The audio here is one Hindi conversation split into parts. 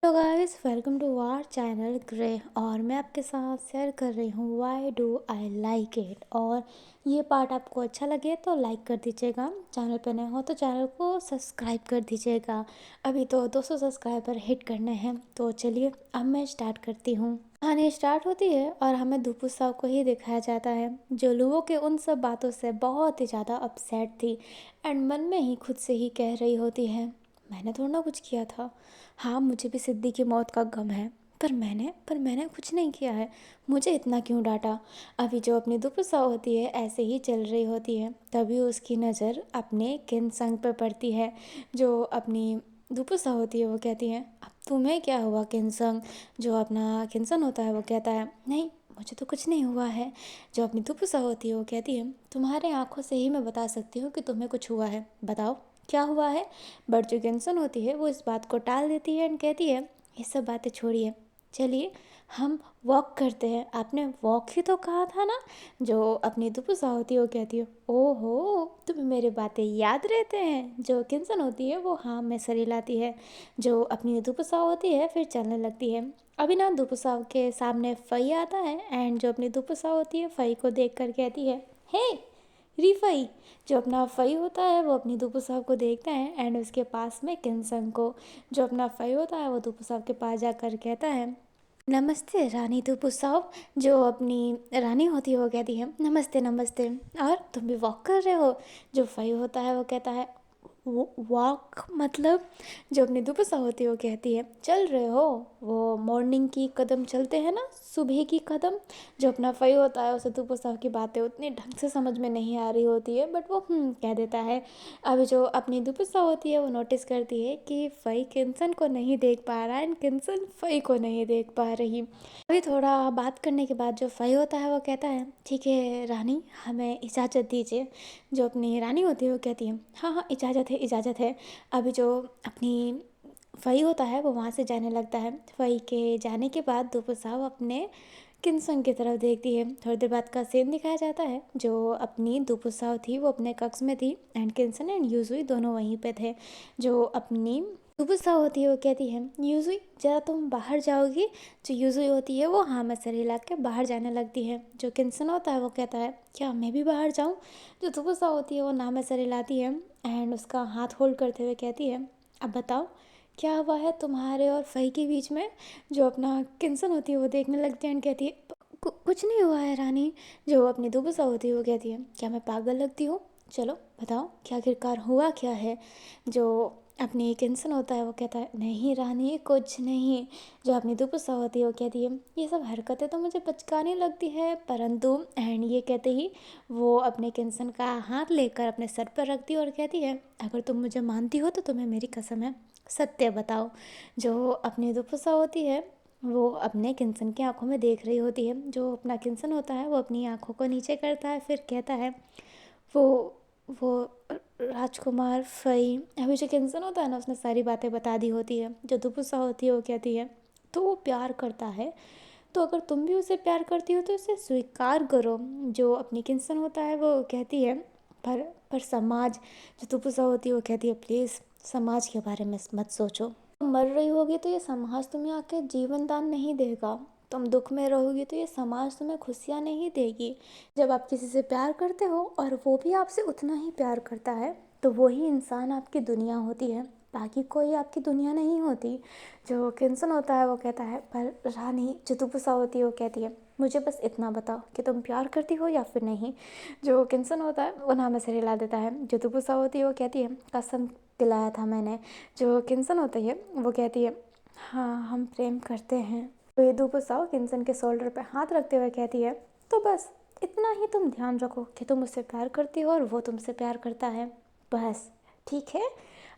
तो guys welcome to our channel grey. और मैं आपके साथ शेयर कर रही हूँ why do I like it. और ये पार्ट आपको अच्छा लगे तो लाइक कर दीजिएगा, चैनल पे नए हो तो चैनल को सब्सक्राइब कर दीजिएगा। अभी तो 200 सब्सक्राइबर हिट करने हैं, तो चलिए अब मैं स्टार्ट करती हूँ। कहानी स्टार्ट होती है और हमें दुप्पू साहब को ही दिखाया जाता है, जो लोगों के उन सब बातों से बहुत ही ज़्यादा अपसेट थी एंड मन में ही खुद से ही कह रही होती है, मैंने थोड़ा ना कुछ किया था। हाँ, मुझे भी सिद्धि की मौत का गम है, पर मैंने कुछ नहीं किया है। मुझे इतना क्यों डांटा। अभी जो अपनी दुपसा होती है ऐसे ही चल रही होती है, तभी उसकी नज़र अपने किन्संग पे पड़ती है। जो अपनी दुपसा होती है वो कहती है, अब तुम्हें क्या हुआ किन्संग। जो अपना किन्सन होता है वो कहता है, नहीं मुझे तो कुछ नहीं हुआ है। जो अपनी दुपसा होती है वो कहती है, तुम्हारे आंखों से ही मैं बता सकती हूँ कि तुम्हें कुछ हुआ है, बताओ क्या हुआ है। बट जो गिनसन होती है वो इस बात को टाल देती है एंड कहती है, ये सब बातें छोड़िए, चलिए हम वॉक करते हैं। आपने वॉक ही तो कहा था ना। जो अपनी दुपसा होती है वो कहती है, ओहो तुम्हें मेरी बातें याद रहते हैं। जो किन्सन होती है वो हाँ में सर हिलाती है। जो अपनी दुपसा होती है फिर चलने लगती है। अभी ना दुपसा के सामने फई आता है एंड जो अपनी दुपसा होती है फई को देख कर कहती है, हे रिफई। जो अपना फई होता है वो अपनी दुपु साहब को देखता है एंड उसके पास में किन्सन को। जो अपना फई होता है वो दुपु साहब के पास जाकर कहता है, नमस्ते रानी दुपु साहब। जो अपनी रानी होती है वो कहती है, नमस्ते नमस्ते, और तुम भी वॉक कर रहे हो। जो फई होता है वो कहता है, वॉक मतलब। जो अपनी दुपसा होती है वो कहती है, चल रहे हो, वो मॉर्निंग की कदम चलते हैं ना, सुबह की कदम। जो अपना फई होता है उसे दुपसा की बातें उतनी ढंग से समझ में नहीं आ रही होती है, बट वो कह देता है। अभी जो अपनी दुपसा होती है वो नोटिस करती है कि फई किन्सन को नहीं देख पा रहा है एंड किन्सन फई को नहीं देख पा रही। अभी थोड़ा बात करने के बाद जो फई होता है वो कहता है, ठीक है रानी हमें इजाज़त दीजिए। जो अपनी रानी होती है वो कहती है, हाँ हाँ इजाज़त है इजाज़त है। अभी जो अपनी फ़ई होता है वो वहाँ से जाने लगता है। फ़ई के जाने के बाद दुपु साहब अपने किन्सन की तरफ देखती है। थोड़ी देर बाद का सीन दिखाया जाता है। जो अपनी दुपु साहब थी वो अपने कक्ष में थी एंड किन्सन एंड यूजुई दोनों वहीं पे थे। जो अपनी दुपु साहब होती है वो कहती है, यूजुई ज़रा तुम बाहर जाओगी। जो यूजुई होती है वो हाँ में सर हिला के बाहर जाने लगती है। जो किन्सन होता है वो कहता है, क्या मैं भी बाहर जाऊँ। जो दुपु साहब होती है वो ना में सर हिलाती है एंड उसका हाथ होल्ड करते हुए कहती है, अब बताओ क्या हुआ है तुम्हारे और फ़ई के बीच में। जो अपना किन्सन होती है वो देखने लगती है एंड कहती है, कुछ नहीं हुआ है रानी। जो अपनी दुबसा होती है वो कहती है, क्या मैं पागल लगती हूँ, चलो बताओ क्या आखिरकार हुआ क्या है। जो अपनी किन्सन होता है वो कहता है, नहीं रानी कुछ नहीं। जो अपनी दुपसा होती है वो कहती है, ये सब हरकतें तो मुझे बचकानी लगती है, परंतु एंड ये कहते ही वो अपने किन्सन का हाथ लेकर अपने सर पर रखती है और कहती है, अगर तुम मुझे मानती हो तो तुम्हें मेरी कसम है, सत्य बताओ। जो अपनी दुपसा होती है वो अपने किन्सन की आंखों में देख रही होती है। जो अपना किन्सन होता है वो अपनी आंखों को नीचे करता है, फिर कहता है, वो वो राजकुमार फ़ई। अभी जो किन्सन होता है ना उसने सारी बातें बता दी होती है। जो दुपसा होती है वो कहती है, तो वो प्यार करता है, तो अगर तुम भी उसे प्यार करती हो तो उसे स्वीकार करो। जो अपनी किन्सन होता है वो कहती है, पर समाज। जो दुपसा होती है वो कहती है, प्लीज़ समाज के बारे में मत सोचो। तुम मर रही होगी तो ये समाज तुम्हें आके जीवन दान नहीं देगा। तुम दुख में रहोगी तो ये समाज तुम्हें खुशियाँ नहीं देगी। जब आप किसी से प्यार करते हो और वो भी आपसे उतना ही प्यार करता है तो वही इंसान आपकी दुनिया होती है, बाकी कोई आपकी दुनिया नहीं होती। जो किन्सन होता है वो कहता है, पर रानी। जो दुपसा होती है वो कहती है, मुझे बस इतना बताओ कि तुम प्यार करती हो या फिर नहीं। जो किन्सन होता है वो नाम से हिला देता है। जो दुपसा होती है वो कहती है, कसम दिलाया था मैंने। जो किन्सन होती है वो कहती है, हाँ हम प्रेम करते हैं। तो ये दुपसा किन्सन के शोल्डर पे हाथ रखते हुए कहती है, तो बस इतना ही तुम ध्यान रखो कि तुम उससे प्यार करती हो और वो तुमसे प्यार करता है, बस ठीक है।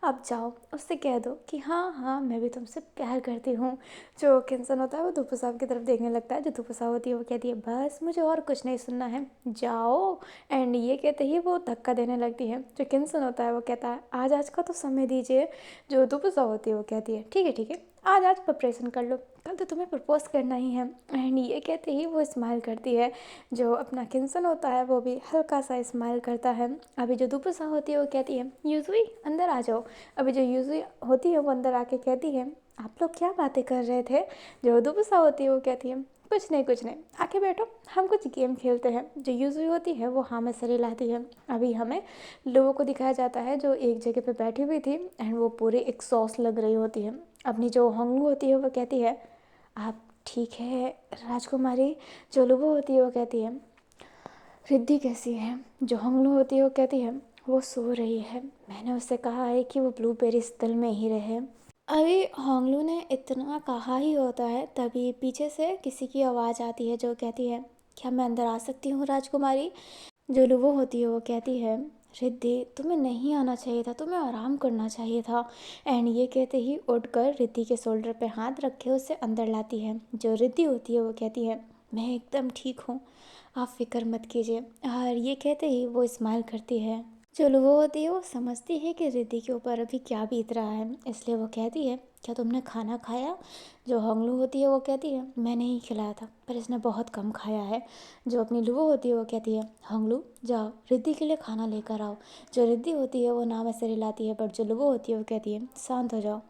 अब जाओ उससे कह दो कि हाँ हाँ मैं भी तुमसे प्यार करती हूँ। जो किन्सन होता है वो दुपु साहब की तरफ देखने लगता है। जो दुपु साहब होती है वो कहती है, बस मुझे और कुछ नहीं सुनना है, जाओ। एंड ये कहते ही वो धक्का देने लगती है। जो किन्सन होता है वो कहता है, आज आज का तो समय दीजिए। जो दुपु साहब होती है वो कहती है, ठीक है आज आज प्रिपरेशन कर लो, कल तो तुम्हें प्रपोज करना ही है। एंड ये कहते ही वो स्माइल करती है। जो अपना किन्सन होता है वो भी हल्का सा स्माइल करता है। अभी जो दुपसा होती है वो कहती है, यूजुई अंदर आ जाओ। अभी जो यूजुई होती है वो अंदर आके कहती है, आप लोग क्या बातें कर रहे थे? जो दुबुसा होती है वो कहती है, कुछ नहीं कुछ नहीं, आके बैठो, हम कुछ गेम खेलते हैं। जो यूज़ी होती है वो हाँ में सर हिलाती है। अभी हमें लोगों को दिखाया जाता है जो एक जगह पे बैठी हुई थी एंड वो पूरी एक्सॉस्ट लग रही होती है। अपनी जो हंगू होती है वो कहती है, आप ठीक है राजकुमारी? जो लुबो होती है वो कहती है, रिद्धि कैसी है? जो हंगलू होती है वो कहती है, वो सो रही है, मैंने उससे कहा है कि वो ब्लूबेरी स्थल में ही रहे। अभी होंगलू ने इतना कहा ही होता है तभी पीछे से किसी की आवाज़ आती है जो कहती है, क्या मैं अंदर आ सकती हूँ राजकुमारी? जो लुबो होती है वो कहती है, रिद्धि तुम्हें नहीं आना चाहिए था, तुम्हें आराम करना चाहिए था। एंड ये कहते ही उठकर रिद्धि के शोल्डर पे हाथ रखे उसे अंदर लाती है। जो रिद्धि होती है वो कहती है, मैं एकदम ठीक हूँ, आप फिक्र मत कीजिए। और ये कहते ही वो स्माइल करती है। जो लुबो होती है वो समझती है कि रिद्धि के ऊपर अभी क्या बीत रहा है, इसलिए वो कहती है, क्या तुमने खाना खाया? जो होंगलू होती है वो कहती है, मैं नहीं खिलाया था पर इसने बहुत कम खाया है। जो अपनी लुबो होती है वो कहती है, होंगलू जाओ रिद्धि के लिए खाना लेकर आओ। जो रिद्धि होती है वो ना में सिर हिलाती है, बट जो लुबो होती है वो कहती है, शांत हो जाओ,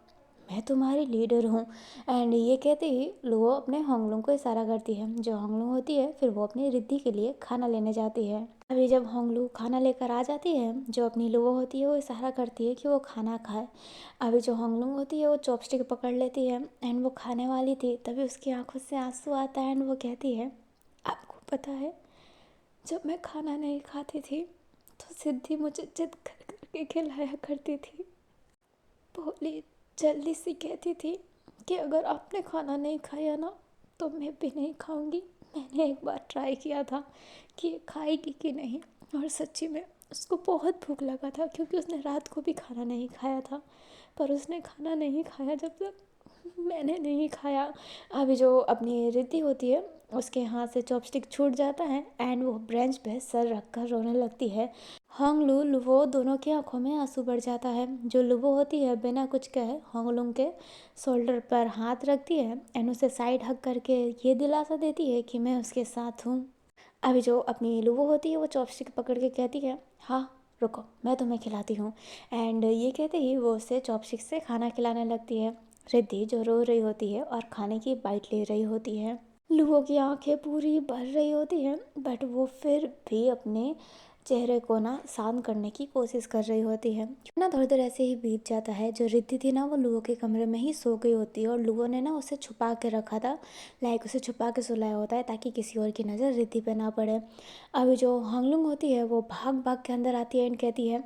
मैं तुम्हारी लीडर हूँ। एंड ये कहते ही लुओ अपने होंगलू को इशारा करती है। जो होंगलू होती है फिर वो अपनी रिद्धि के लिए खाना लेने जाती है। अभी जब होंगलू खाना लेकर आ जाती है, जो अपनी लुओ होती है वो इशारा करती है कि वो खाना खाए। अभी जो होंगलू होती है वो चॉपस्टिक पकड़ लेती है एंड वो खाने वाली थी, तभी उसकी आंखों से आंसू आता है एंड वो कहती है, आपको पता है जब मैं खाना नहीं खाती थी तो सिद्धि मुझे जिद कर करके खिलाया करती थी। भोली जल्दी से कहती थी कि अगर आपने खाना नहीं खाया ना तो मैं भी नहीं खाऊंगी। मैंने एक बार ट्राई किया था कि ये खाएगी कि नहीं, और सच्ची में उसको बहुत भूख लगा था क्योंकि उसने रात को भी खाना नहीं खाया था, पर उसने खाना नहीं खाया जब तक मैंने नहीं खाया। अभी जो अपनी रिद्धि होती है उसके हाथ से चॉपस्टिक छूट जाता है एंड वो ब्रेंच पे सर रखकर रोने लगती है। होंगलू लुवो दोनों की आंखों में आंसू भर जाता है। जो लुवो होती है बिना कुछ कहे होंगलू के शोल्डर पर हाथ रखती है एंड उसे साइड हग करके ये दिलासा देती है कि मैं उसके साथ हूँ। अभी जो अपनी लुवो होती है वो चॉपस्टिक पकड़ के कहती है, हाँ रुको मैं तुम्हें खिलाती हूँ। एंड ये कहते ही वो उसे चॉपस्टिक से खाना खिलाने लगती है। रिद्धि जो रो रही होती है और खाने की बाइट ले रही होती है। लुवो की आंखें पूरी भर रही होती हैं बट वो फिर भी अपने चेहरे को ना शांत करने की कोशिश कर रही होती है। ना थोड़ी देर ऐसे ही बीत जाता है। जो रिद्धि थी ना वो लुवो के कमरे में ही सो गई होती है और लुवो ने ना उसे छुपा के रखा था, लाइक उसे छुपा के सुलाया होता है ताकि किसी और की नज़र रिद्धि पे ना पड़े। अभी जो हांगलुंग होती है वो भाग भाग के अंदर आती है एंड कहती है,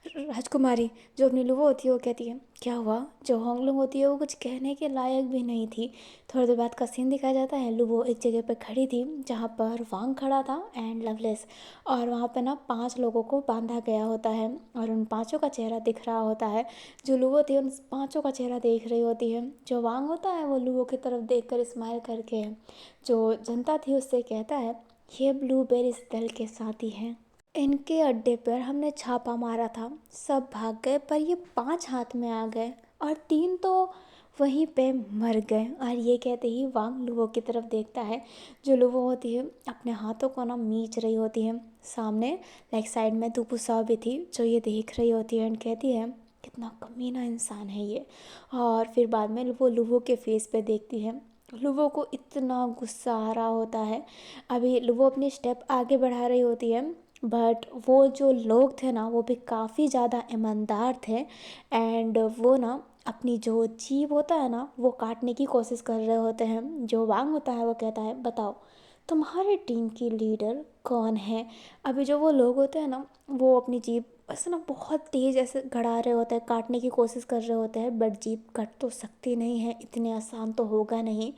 राजकुमारी। जो अपनी लुवो होती है वो कहती है, क्या हुआ? जो होंगलुंग होती है वो कुछ कहने के लायक भी नहीं थी। थोड़ी देर बाद का सीन दिखाया जाता है। लुवो एक जगह पर खड़ी थी जहाँ पर वांग खड़ा था एंड लवलेस, और वहाँ पे ना 5 लोगों को बांधा गया होता है और उन पांचों का चेहरा दिख रहा होता है। जो लुवो थी उन पांचों का चेहरा देख रही होती है। जो वांग होता है वो लुवो की तरफ देख कर स्माइल करके जो जनता थी उससे कहता है, ये ब्लूबेरीज दल के साथी हैं, इनके अड्डे पर हमने छापा मारा था, सब भाग गए पर ये 5 हाथ में आ गए और 3 तो वहीं पे मर गए। और ये कहते ही वांग लुवो की तरफ देखता है। जो लुवो होती है अपने हाथों को ना मींच रही होती है। सामने लाइक साइड में दुपुसा भी थी जो ये देख रही होती है एंड कहती है, कितना कमीना इंसान है ये। और फिर बाद में वो लुवो के फेस पे देखती है। लुवो को इतना गुस्सा आ रहा होता है। अभी लुवो अपनी स्टेप आगे बढ़ा रही होती है बट वो जो लोग थे ना वो भी काफ़ी ज़्यादा ईमानदार थे एंड वो ना अपनी जो जीभ होता है ना वो काटने की कोशिश कर रहे होते हैं। जो वांग होता है वो कहता है, बताओ तुम्हारे टीम की लीडर कौन है? अभी जो वो लोग होते हैं ना वो अपनी जीभ ऐसे ना बहुत तेज़ ऐसे गड़ा रहे होते हैं, काटने की कोशिश कर रहे होते हैं बट जीभ कट तो सकती नहीं है, इतने आसान तो होगा नहीं।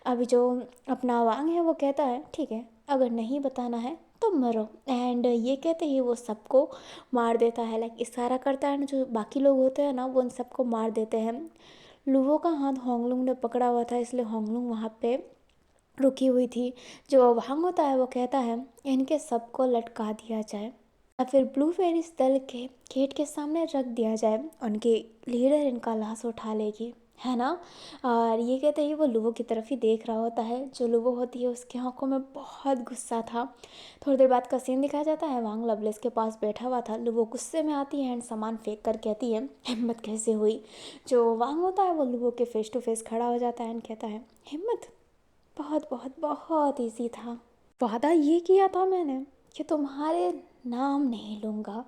अभी जो अपना वांग है वो कहता है, ठीक है अगर नहीं बताना है तो मरो। एंड ये कहते ही वो सबको मार देता है, लाइक इशारा करता है ना, जो बाकी लोग होते हैं ना वो उन सबको मार देते हैं। लुवो का हाथ होंगलुंग ने पकड़ा हुआ था इसलिए होंगलुंग वहाँ पे रुकी हुई थी। जो वांग होता है वो कहता है, इनके सबको लटका दिया जाए या फिर ब्लूबेरीज दल के गेट के सामने रख दिया जाए, उनकी लीडर इनका लाश उठा लेगी। है ना। और ये कहते ही वो लुवो की तरफ ही देख रहा होता है। जो लुवो होती है उसकी आंखों में बहुत गुस्सा था। थोड़ी देर बाद का सीन दिखाया जाता है, वांग लवलेस के पास बैठा हुआ था। लुवो गुस्से में आती है एंड सामान फेंक कर कहती है हिम्मत कैसे हुई। जो वांग होता है वो लुवो के फेस टू फेस खड़ा हो जाता है एंड कहता है हिम्मत, बहुत बहुत बहुत ईजी था। वादा ये किया था मैंने कि तुम्हारे नाम नहीं लूँगा,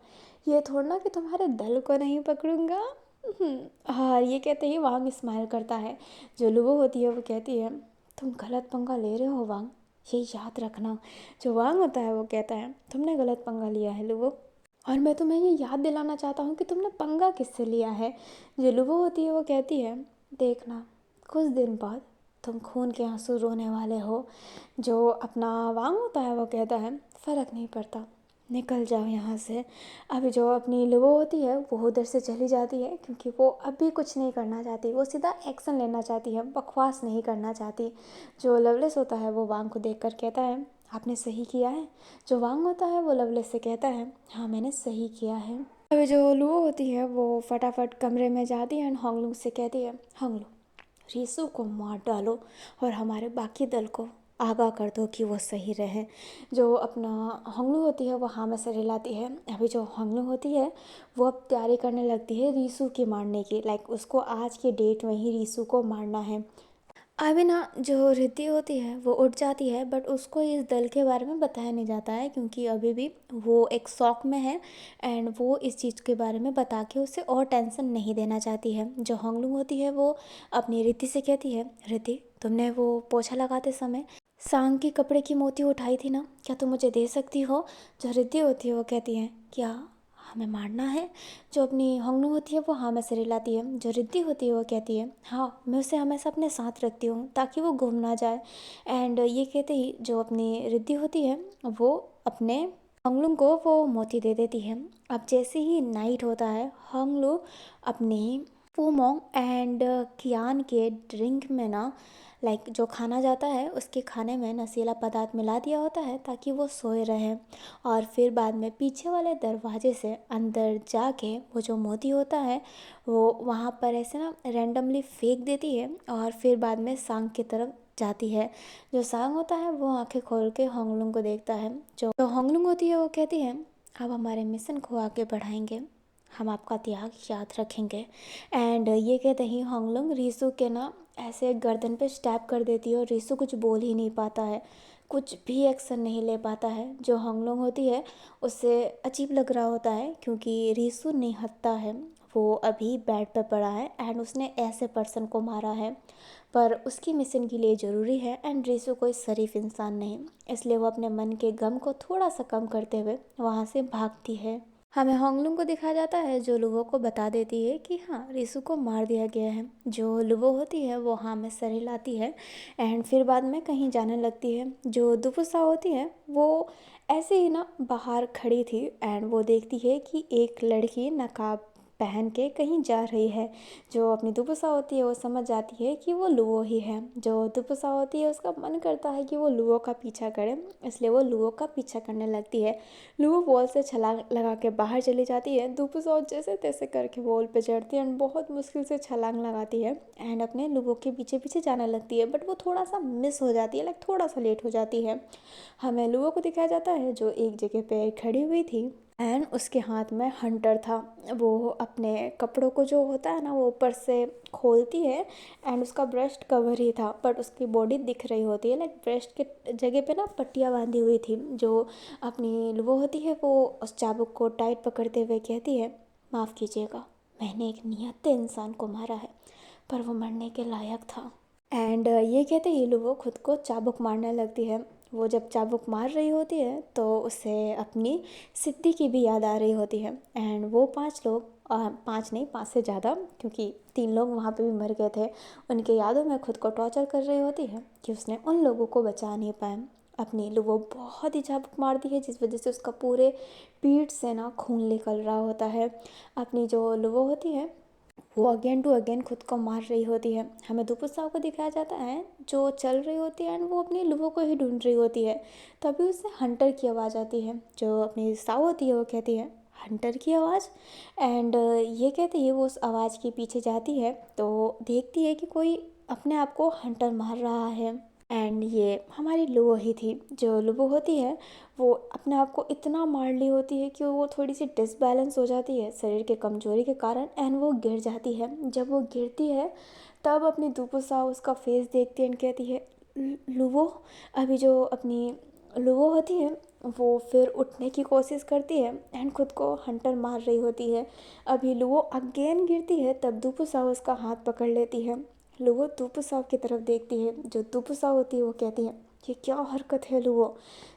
ये थोड़ा ना कि तुम्हारे दल को नहीं पकड़ूंगा। और ये कहते ही वांग स्माइल करता है। जो लुबो होती है वो कहती है तुम गलत पंगा ले रहे हो वांग, ये याद रखना। जो वांग होता है वो कहता है तुमने गलत पंगा लिया है लुबो, और मैं तुम्हें ये याद दिलाना चाहता हूँ कि तुमने पंगा किससे लिया है। जो लुबो होती है वो कहती है देखना कुछ दिन बाद तुम खून के आंसू रोने वाले हो। जो अपना वांग होता है वो कहता है फ़र्क नहीं पड़ता, निकल जाओ यहाँ से। अभी जो अपनी लुबो होती है वो उधर से चली जाती है क्योंकि वो अभी कुछ नहीं करना चाहती, वो सीधा एक्शन लेना चाहती है, बकवास नहीं करना चाहती। जो लवलेस होता है वो वांग को देखकर कहता है आपने सही किया है। जो वांग होता है वो लवलेस से कहता है हाँ मैंने सही किया है। अभी जो लुओ होती है वो फटाफट कमरे में जाती है एंड होंगलुंग से कहती है होंगलुंग रीसू को मार डालो और हमारे बाकी दल को आगाह कर दो कि वो सही रहे। जो अपना होंगलू होती है वो हाँ में सर हिलाती है। अभी जो होंगलू होती है वो अब तैयारी करने लगती है रीसू की मारने की, लाइक उसको आज के डेट में ही रीसू को मारना है। अभी ना जो रिद्धि होती है वो उठ जाती है बट उसको इस दल के बारे में बताया नहीं जाता है क्योंकि अभी भी वो एक शौक में है एंड वो इस चीज़ के बारे में बता के उसे और टेंशन नहीं देना चाहती है। जो होंगलुंग होती है वो अपनी रिद्धि से कहती है रिद्धि तुमने वो पोछा लगाते समय सांग की कपड़े की मोती उठाई थी ना, क्या तुम मुझे दे सकती हो। जो रिद्धि होती है वो कहती है क्या हमें मारना है। जो अपनी होंगनू होती है वो हाँ में सिर हिलाती है। जो रिद्धि होती है वो कहती है हाँ मैं उसे हमेशा अपने साथ रखती हूँ ताकि वो गुम ना जाए। एंड ये कहते ही जो अपनी रिद्धि होती है वो अपने होंगलुंग को वो मोती दे देती है। अब जैसे ही नाइट होता है होंगलू अपनी फूमोंग एंड कियान के ड्रिंक में ना लाइक जो खाना जाता है उसके खाने में नशीला पदार्थ मिला दिया होता है ताकि वो सोए रहे। और फिर बाद में पीछे वाले दरवाजे से अंदर जाके वो जो मोती होता है वो वहाँ पर ऐसे ना रैंडमली फेंक देती है और फिर बाद में सांग की तरफ जाती है। जो सांग होता है वो आंखें खोल के होंगलुंग को देखता है। जो होंगलुंग होती है वो कहती है अब हमारे मिशन को आगे बढ़ाएंगे, हम आपका त्याग याद रखेंगे। एंड ये कहते ही होंगलुंग रीसू के ना ऐसे गर्दन पे स्टैप कर देती है और रीसू कुछ बोल ही नहीं पाता है, कुछ भी एक्शन नहीं ले पाता है। जो होंगलुंग होती है उससे अजीब लग रहा होता है क्योंकि रीसू निहत्था है, वो अभी बेड पे पड़ा है एंड उसने ऐसे पर्सन को मारा है पर उसकी मिशन के लिए ज़रूरी है एंड रीसू कोई शरीफ इंसान नहीं, इसलिए वो अपने मन के गम को थोड़ा सा कम करते हुए वहाँ से भागती है। हमें होंगलुंग को दिखाया जाता है जो लुवो को बता देती है कि हाँ रीसू को मार दिया गया है। जो लुवो होती है वो हाँ में सर हिलाती है एंड फिर बाद में कहीं जाने लगती है। जो दुपुसा होती है वो ऐसे ही ना बाहर खड़ी थी एंड वो देखती है कि एक लड़की नकाब पहन के कहीं जा रही है। जो अपनी दुपुसा होती है वो समझ जाती है कि वो लुओ ही है। जो दुपुसा होती है उसका मन करता है कि वो लुओ का पीछा करे, इसलिए वो लुओ का पीछा करने लगती है। लुओ वॉल से छलांग लगा के बाहर चली जाती है। दुपुसा जैसे तैसे करके वॉल पे चढ़ती है एंड बहुत मुश्किल से छलांग लगाती है एंड अपने लुओ के पीछे पीछे जाने लगती है बट वो थोड़ा सा मिस हो जाती है, लाइक थोड़ा सा लेट हो जाती है। हमें लुओ को दिखाया जाता है जो एक जगह पे खड़ी हुई थी एंड उसके हाथ में हंटर था। वो अपने कपड़ों को जो होता है ना वो ऊपर से खोलती है एंड उसका ब्रेस्ट कवर ही था बट उसकी बॉडी दिख रही होती है, लाइक ब्रेस्ट के जगह पे ना पट्टियाँ बांधी हुई थी। जो अपनी वो होती है वो उस चाबुक को टाइट पकड़ते हुए कहती है माफ़ कीजिएगा, मैंने एक निहत्थे इंसान को मारा है पर वो मरने के लायक था। एंड ये कहते ही लुवो खुद को चाबुक मारने लगती है। वो जब चाबुक मार रही होती है तो उसे अपनी सिद्धि की भी याद आ रही होती है एंड वो 5 लोग 5 नहीं 5 से ज़्यादा क्योंकि 3 लोग वहाँ पे भी मर गए थे, उनके यादों में खुद को टॉर्चर कर रही होती है कि उसने उन लोगों को बचा नहीं पाया। अपनी लुवो बहुत ही चाबुक मारती है जिस वजह से उसका पूरे पीठ से ना खून निकल रहा होता है। अपनी जो लुवो होती है वो अगेन टू अगेन खुद को मार रही होती है। हमें दुपुत्साव को दिखाया जाता है जो चल रही होती है एंड वो अपनी लुवो को ही ढूंढ रही होती है। तभी उससे हंटर की आवाज़ आती है। जो अपनी साव होती है वो कहती है हंटर की आवाज़। एंड ये कहते ही वो उस आवाज़ के पीछे जाती है तो देखती है कि कोई अपने आप को हंटर मार रहा है। एंड ये हमारी लुबो ही थी। जो लुबो होती है वो अपने आप को इतना मार ली होती है कि वो थोड़ी सी डिसबैलेंस हो जाती है शरीर के कमजोरी के कारण, एंड वो गिर जाती है। जब वो गिरती है तब अपनी दुपुसा उसका फेस देखती है एंड कहती है, लुबो। अभी जो अपनी लुबो होती है वो फिर उठने की कोशिश करती है एंड खुद को हंटर मार रही होती है। अभी लुबो अगेन गिरती है तब दुपुसा उसका हाथ पकड़ लेती है। लुबो दुपुसा की तरफ देखती है। जो दुपुसा होती है वो कहती है, ये क्या हरकत है लुबो।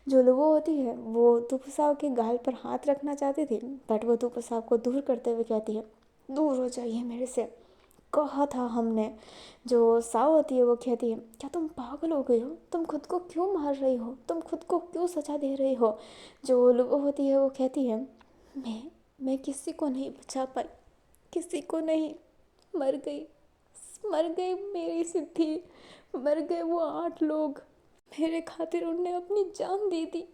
जो लुबो होती है वो दुपुसा के गाल पर हाथ रखना चाहती थी, बट वो दुपुसा को दूर करते हुए कहती है, दूर हो जाइए मेरे से, कहा था हमने। जो साव होती है वो कहती है, क्या तुम पागल हो गई हो, तुम खुद को क्यों मार रही हो, तुम खुद को क्यों सजा दे रही हो। जो लुबो होती है वो कहती है, मैं किसी को नहीं बचा पाई, किसी को नहीं, मर गई, मर गई मेरी सिद्धि, मर गए वो 8 लोग, मेरे खातिर उनने अपनी जान दी थी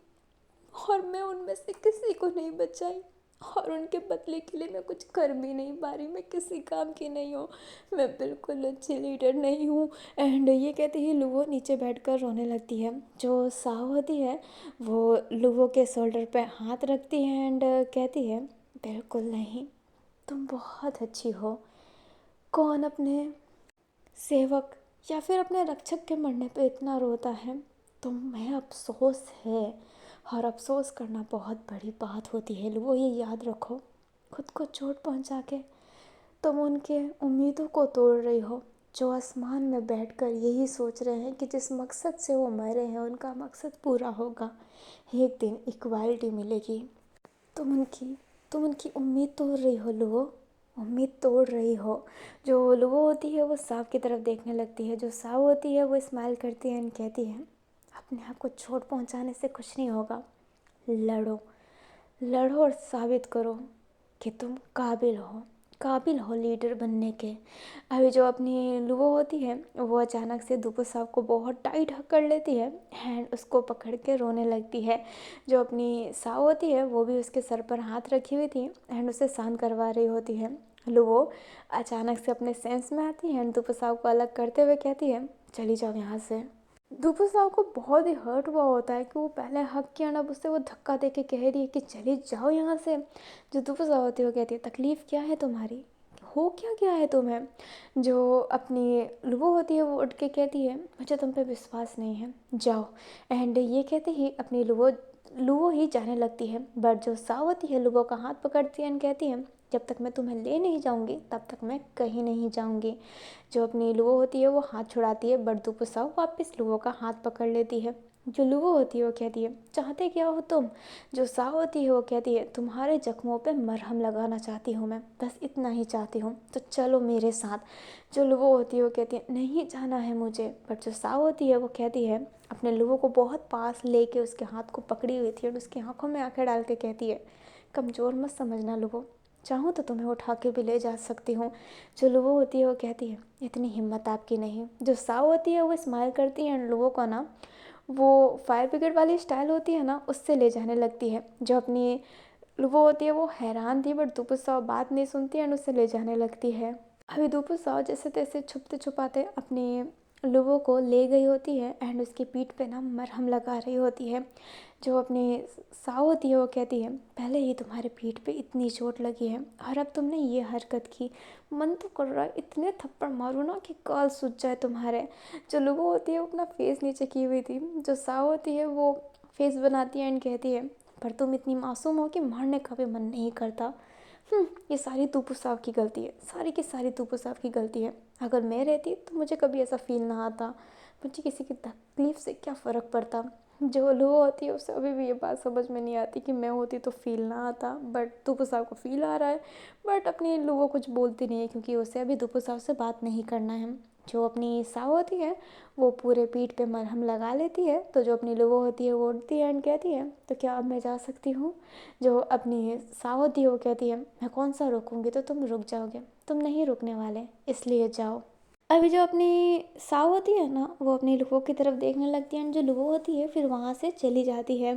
और मैं उनमें से किसी को नहीं बचाई, और उनके बदले के लिए मैं कुछ कर भी नहीं पा रही, मैं किसी काम की नहीं हूँ, मैं बिल्कुल अच्छी लीडर नहीं हूँ। एंड ये कहते ही लुबो नीचे बैठकर रोने लगती है। जो साहु होती है वो लुबो के शोल्डर पे हाथ रखती है एंड कहती है, बिल्कुल नहीं, तुम बहुत अच्छी हो। कौन अपने सेवक या फिर अपने रक्षक के मरने पे इतना रोता है। तुम्हें अफसोस है, और अफसोस करना बहुत बड़ी बात होती है लुबो, ये याद रखो। खुद को चोट पहुंचा के तुम उनके उम्मीदों को तोड़ रही हो, जो आसमान में बैठकर यही सोच रहे हैं कि जिस मकसद से वो मरे हैं उनका मकसद पूरा होगा, एक दिन इक्वालिटी मिलेगी। तुम उनकी उम्मीद तोड़ रही हो लुबो, उम्मीद तोड़ रही हो। जो लुबो होती है वो सांप की तरफ देखने लगती है। जो साव होती है वो स्माइल करती है एंड कहती है, अपने आप को चोट पहुंचाने से कुछ नहीं होगा, लड़ो, लड़ो और साबित करो कि तुम काबिल हो लीडर बनने के। अभी जो अपनी लुबो होती है वो अचानक से दुपु साहब को बहुत टाइट पकड़ लेती है एंड उसको पकड़ के रोने लगती है। जो अपनी साव होती है वो भी उसके सर पर हाथ रखी हुई थी एंड उसे शांत करवा रही होती है। लुबो अचानक से अपने सेंस में आती है एंड दुपु साहब को अलग करते हुए कहती है, चली जाओ यहाँ से। दुपु साहब को बहुत ही हर्ट हुआ होता है कि वो पहले हक किया ना, उससे वो धक्का दे के कह रही है कि चली जाओ यहाँ से। जो दुपु साहब होती है वो कहती है, तकलीफ़ क्या है तुम्हारी, हो क्या गया है तुम्हें। जो अपनी लुबो होती है वो उठ के कहती है, मुझे तुम पे विश्वास नहीं है, जाओ। एंड ये कहते ही अपनी लुबो ही जाने लगती है। बट जो साव होती है लुबो का हाथ पकड़ती है एंड कहती है, जब तक मैं तुम्हें ले नहीं जाऊंगी तब तक मैं कहीं नहीं जाऊंगी। जो अपनी लुबो होती है वो हाथ छुड़ाती है बट दुपु साव वापस लुबो का हाथ पकड़ लेती है। जो लुबो होती है वो कहती है, चाहते क्या हो तुम। जो साव होती है वो कहती है, तुम्हारे जख्मों पे मरहम लगाना चाहती हूँ मैं, बस इतना ही चाहती हूँ, तो चलो मेरे साथ। जो लुबो होती है वो कहती है, नहीं जाना है मुझे। बट जो साव होती है वो कहती है, अपने लुबो को बहुत पास लेके उसके हाथ को पकड़ी हुई थी और उसकी आंखों में आंखें डाल के कहती है, कमज़ोर मत समझना लुबो, चाहूँ तो तुम्हें उठा के भी ले जा सकती हूँ। जो लुबो होती है वो कहती है, इतनी हिम्मत आपकी नहीं। जो साव होती है वो स्माइल करती है एंड लुबो को ना वो फायर ब्रिगेड वाली स्टाइल होती है ना उससे ले जाने लगती है। जो अपनी लुबो होती है वो हैरान थी बट दुपु साव बात नहीं सुनती एंड उससे ले जाने लगती है। अभी दुपु साव जैसे तैसे छुपते छुपाते अपनी लुबो को ले गई होती है एंड उसकी पीठ पे ना मरहम लगा रही होती है। जो अपनी साव होती है वो कहती है, पहले ही तुम्हारे पीठ पे इतनी चोट लगी है और अब तुमने ये हरकत की, मन तो कर रहा है इतने थप्पड़ मारूँ ना कि काल सूझ जाए तुम्हारे। जो लुबो होती है वो अपना फेस नीचे की हुई थी। जो साव होती है वो फेस बनाती है एंड कहती है, पर तुम इतनी मासूम हो कि मारने का भी मन नहीं करता। ये सारी तूपू साहब की गलती है, सारी की सारी तूपू साहब की गलती है। अगर मैं रहती तो मुझे कभी ऐसा फील ना आता, मुझे किसी की तकलीफ़ से क्या फ़र्क पड़ता। जो लुबो होती है उसे अभी भी ये बात समझ में नहीं आती कि मैं होती तो फील ना आता, बट तूपू साहब को फील आ रहा है। बट अपनी लुबो कुछ बोलती नहीं है क्योंकि उसे अभी तूपू साहब से बात नहीं करना है। जो अपनी साव होती है वो पूरे पीठ पे मरहम लगा लेती है। तो जो अपनी लुबो होती है वो उठती है एंड कहती है, तो क्या अब मैं जा सकती हूँ। जो अपनी साव होती है वो कहती है, मैं कौन सा रोकूंगी, तो तुम रुक जाओगे, तुम नहीं रुकने वाले, इसलिए जाओ। अभी जो अपनी साव होती है ना, वो अपनी लुबो की तरफ देखने लगती है एंड जो लुबो होती है फिर वहाँ से चली जाती है।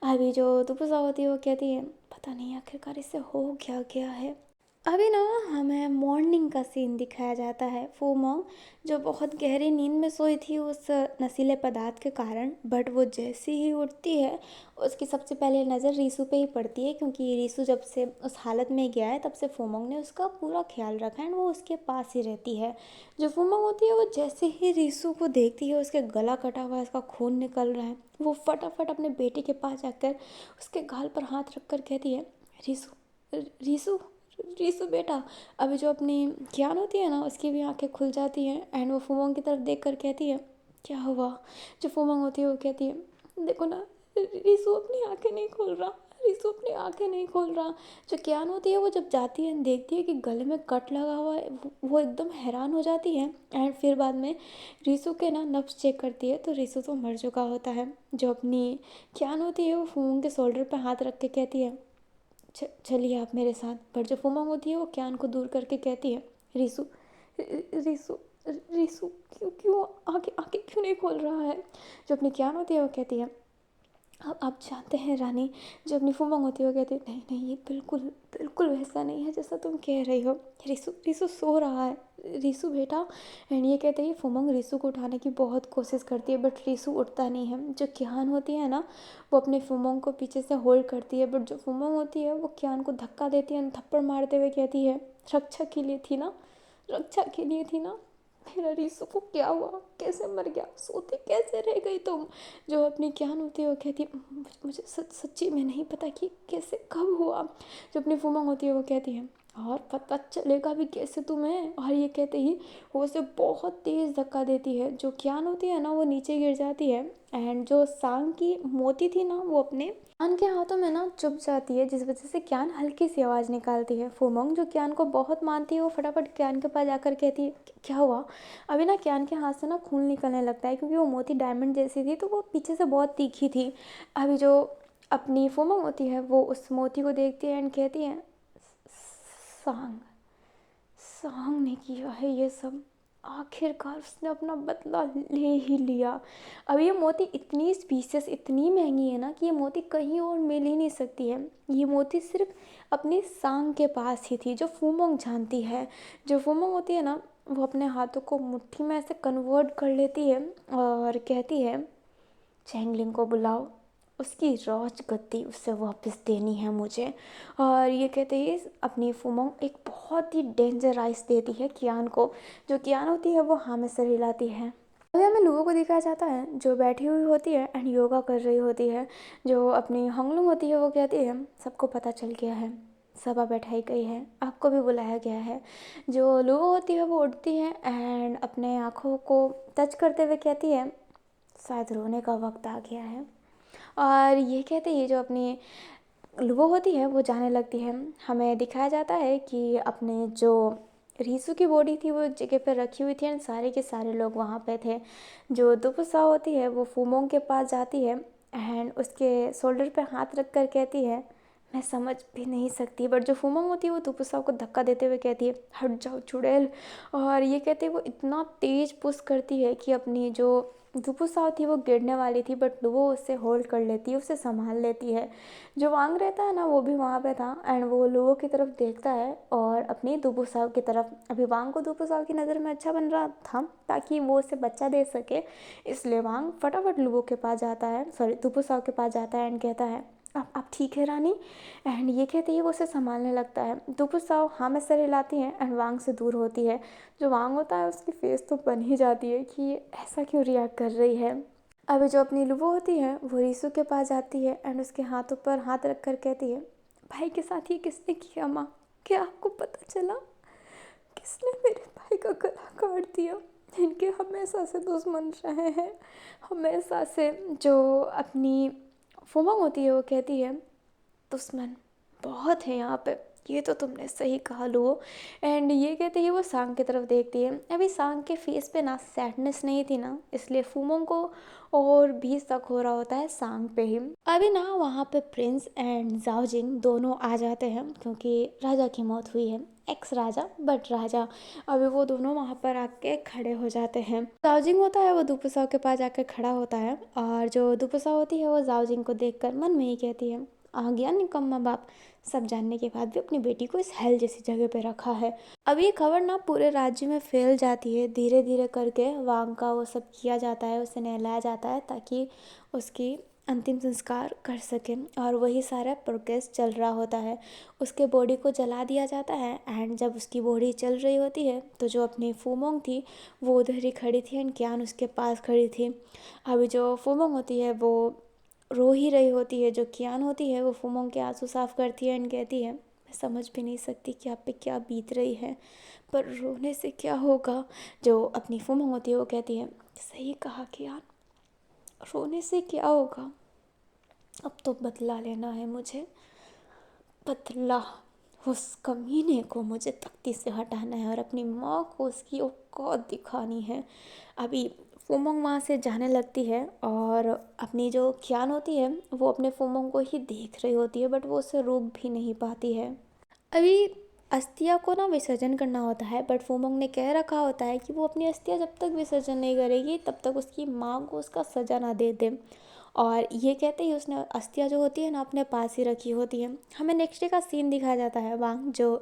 अभी जो दुपु साव होती है वो कहती है पता नहीं आखिरकार इससे हो क्या गया है। अभी ना हमें मॉर्निंग का सीन दिखाया जाता है। फूमोंग जो बहुत गहरी नींद में सोई थी उस नशीले पदार्थ के कारण, बट वो जैसे ही उठती है उसकी सबसे पहले नज़र रीसू पे ही पड़ती है, क्योंकि रीसू जब से उस हालत में गया है तब से फूमोंग ने उसका पूरा ख्याल रखा है एंड वो उसके पास ही रहती है। जो फूमोंग होती है वो जैसे ही रीसू को देखती है, उसके गला कटा हुआ है, उसका खून निकल रहा है, वो फटाफट अपने बेटे के पास जाकर उसके गाल पर हाथ रख कर कहती है रीसू, रीसू, रीसू बेटा। अभी जो अपनी ज्ञान होती है ना उसकी भी आंखें खुल जाती हैं एंड वो फूमोंग की तरफ देख कर कहती है क्या हुआ। जो फूमोंग होती है वो कहती है देखो ना, रीसू अपनी आंखें नहीं खोल रहा, रीसू अपनी आंखें नहीं खोल रहा। जो ज्ञान होती है वो जब जाती है देखती है कि गले में कट लगा हुआ है, वो एकदम हैरान हो जाती है एंड फिर बाद में रीसू के ना नब्ज चेक करती है तो रीसू तो मर चुका होता है। जो अपनी ज्ञान होती है वो फूमोंग के शोल्डर पर हाथ रख के कहती है चलिए आप मेरे साथ। पर जो फुमा होती है वो क्यान को दूर करके कहती है रीसू, रीसू, रीसू क्यों क्यों आगे आगे क्यों नहीं खोल रहा है। जो अपनी क्यान होती है वो कहती है अब आप जानते हैं रानी। जो अपनी फुमंग होती है वो कहती है नहीं नहीं, ये बिल्कुल बिल्कुल वैसा नहीं है जैसा तुम कह रही हो। रीसू रीसू सो रहा है, रीसू बेटा। एंड ये कहते ही फुमंग रीसू को उठाने की बहुत कोशिश करती है बट रीसू उठता नहीं है। जो क्यान होती है ना वो अपने फुमंग को पीछे से होल्ड करती है, बट जो फुमंग होती है वो क्यान को धक्का देती है, थप्पड़ मारते हुए कहती है रक्षा के लिए थी ना, रक्षा के लिए थी ना। मेरा रीसू को क्या हुआ, कैसे मर गया, सोती कैसे रह गई तुम। जो अपनी ज्ञान होती है वो कहती है मुझे सच्ची में नहीं पता कि कैसे कब हुआ। जो अपनी फुमंग होती है वो कहती है और पता चलेगा भी कैसे तुम्हें। और ये कहते ही वो उसे बहुत तेज़ धक्का देती है। जो ज्ञान होती है ना वो नीचे गिर जाती है एंड जो सांग की मोती थी ना वो अपने ज्ञान के हाथों में ना चुभ जाती है, जिस वजह से ज्ञान हल्की सी आवाज़ निकालती है। फुमंग जो ज्ञान को बहुत मानती है वो फटाफट ज्ञान के पास जाकर कहती है क्या हुआ। अभी ना ज्ञान के हाथ से ना खून निकलने लगता है, क्योंकि वो मोती डायमंड जैसी थी तो वो पीछे से बहुत तीखी थी। अभी जो अपनी फुमंग होती है वो उस मोती को देखती है एंड कहती है सांग, सांग ने किया है ये सब, आखिरकार उसने अपना बदला ले ही लिया। अब ये मोती इतनी स्पीसीज इतनी महंगी है ना कि ये मोती कहीं और मिल ही नहीं सकती है। ये मोती सिर्फ अपनी सांग के पास ही थी, जो फुमोंग जानती है। जो फुमोंग होती है ना वो अपने हाथों को मुट्ठी में ऐसे कन्वर्ट कर लेती है और कहती है चैंगलिंग को बुलाओ, उसकी राज गद्दी उससे वापस देनी है मुझे। और ये कहते ही अपनी फुमोंग एक बहुत ही डेंजर आइस देती है कियान को। जो कियान होती है वो हाँ में सर हिलाती है। अभी हमें लोगों को दिखाया जाता है जो बैठी हुई होती है एंड योगा कर रही होती है। जो अपनी हंगलुंग होती है वो कहती है सबको पता चल गया है, सभा बैठाई गई है, आपको भी बुलाया गया है। जो लोगो होती है वो उठती है एंड अपने आँखों को टच करते हुए कहती है शायद रोने का वक्त आ गया है। और ये कहते ही जो अपनी लुबो होती है वो जाने लगती है। हमें दिखाया जाता है कि अपने जो रीसू की बॉडी थी वो जगह पर रखी हुई थी एंड सारे के सारे लोग वहाँ पे थे। जो दुपुसा होती है वो फुमोंग के पास जाती है एंड उसके शोल्डर पे हाथ रख कर कहती है मैं समझ भी नहीं सकती। बट जो फुमोंग होती है वो दुपुसा को धक्का देते हुए कहती है हट जाओ चुड़ैल। और ये कहते वो इतना तेज़ पुश करती है कि अपनी जो दुपुसा थी वो गिरने वाली थी, बट वो उससे होल्ड कर लेती है, उसे संभाल लेती है। जो वांग रहता है ना वो भी वहाँ पे था एंड वो लोगों की तरफ देखता है और अपनी दुपुसाव की तरफ। अभी वांग को दुपुसाव की नज़र में अच्छा बन रहा था ताकि वो उसे बच्चा दे सके, इसलिए वांग फटाफट लोगों के पास जाता है, सॉरी दुपुसाव के पास जाता है एंड कहता है अब ठीक है रानी। एंड ये कहते ही वो उसे संभालने लगता है। दुपुसाव हाँ में सर हिलाती है एंड वांग से दूर होती है। जो वांग होता है उसकी फेस तो बन ही जाती है कि ये ऐसा क्यों रिएक्ट कर रही है। अभी जो अपनी लुबो होती है वो रीसू के पास जाती है एंड उसके हाथों पर हाथ रख कर कहती है भाई के साथ ये किसने किया माँ, क्या आपको पता चला किसने मेरे भाई का गला काट दिया। इनके हमेशा से दुश्मन रहे हैं, हमेशा से। जो अपनी फुमंग होती है वो कहती है दुश्मन बहुत है यहाँ पे, ये तो तुमने सही कहा लो। एंड ये कहते ही वो सांग की तरफ देखती है। अभी सांग के फेस पे ना सैडनेस नहीं थी ना, इसलिए फूमों को और भी शक हो रहा होता है सांग पे ही। अभी ना वहाँ पे प्रिंस एंड जाओजिंग दोनों आ जाते हैं क्योंकि राजा की मौत हुई है एक्स राजा बट राजा। अभी वो दोनों वहाँ पर आके खड़े हो जाते हैं। जाओजिंग होता है वो दुपुसाओ के पास जाकर खड़ा होता है और जो दुपुसाओ होती है वो जाओजिंग को देखकर मन में ही कहती है, आ गया निकम्मा बाप, सब जानने के बाद भी अपनी बेटी को इस हेल जैसी जगह पे रखा है। अब ये खबर ना पूरे राज्य में फैल जाती है। धीरे धीरे करके वांग का वो सब किया जाता है, उसे नहलाया जाता है ताकि उसकी अंतिम संस्कार कर सके और वही सारा प्रोसेस चल रहा होता है। उसके बॉडी को जला दिया जाता है एंड जब उसकी बॉडी चल रही होती है तो जो अपनी फूमोंग थी वो उधर ही खड़ी थी एंड क्यान उसके पास खड़ी थी। अभी जो फूमोंग होती है वो रो ही रही होती है। जो क्यान होती है वो फूमोंग के आंसू साफ करती है एंड कहती है, मैं समझ भी नहीं सकती कि आप पे क्या बीत रही है, पर रोने से क्या होगा। जो अपनी फूमोंग होती है वो कहती है, सही कहा क्यान, रोने से क्या होगा, अब तो बदला लेना है मुझे, बदला। उस कमीने को मुझे तख्ती से हटाना है और अपनी माँ को उसकी औकात दिखानी है। अभी फूमोंग वहाँ से जाने लगती है और अपनी जो क्यान होती है वो अपने फूमोंग को ही देख रही होती है बट वो उसे रोक भी नहीं पाती है। अभी अस्थिया को ना विसर्जन करना होता है बट फूमोंग ने कह रखा होता है कि वो अपनी अस्थिया जब तक विसर्जन नहीं करेगी तब तक उसकी माँ को उसका सजा ना दे दे। और ये कहते ही उसने अस्थिया जो होती है ना अपने पास ही रखी होती है। हमें नेक्स्ट डे का सीन दिखाया जाता है, वांग जो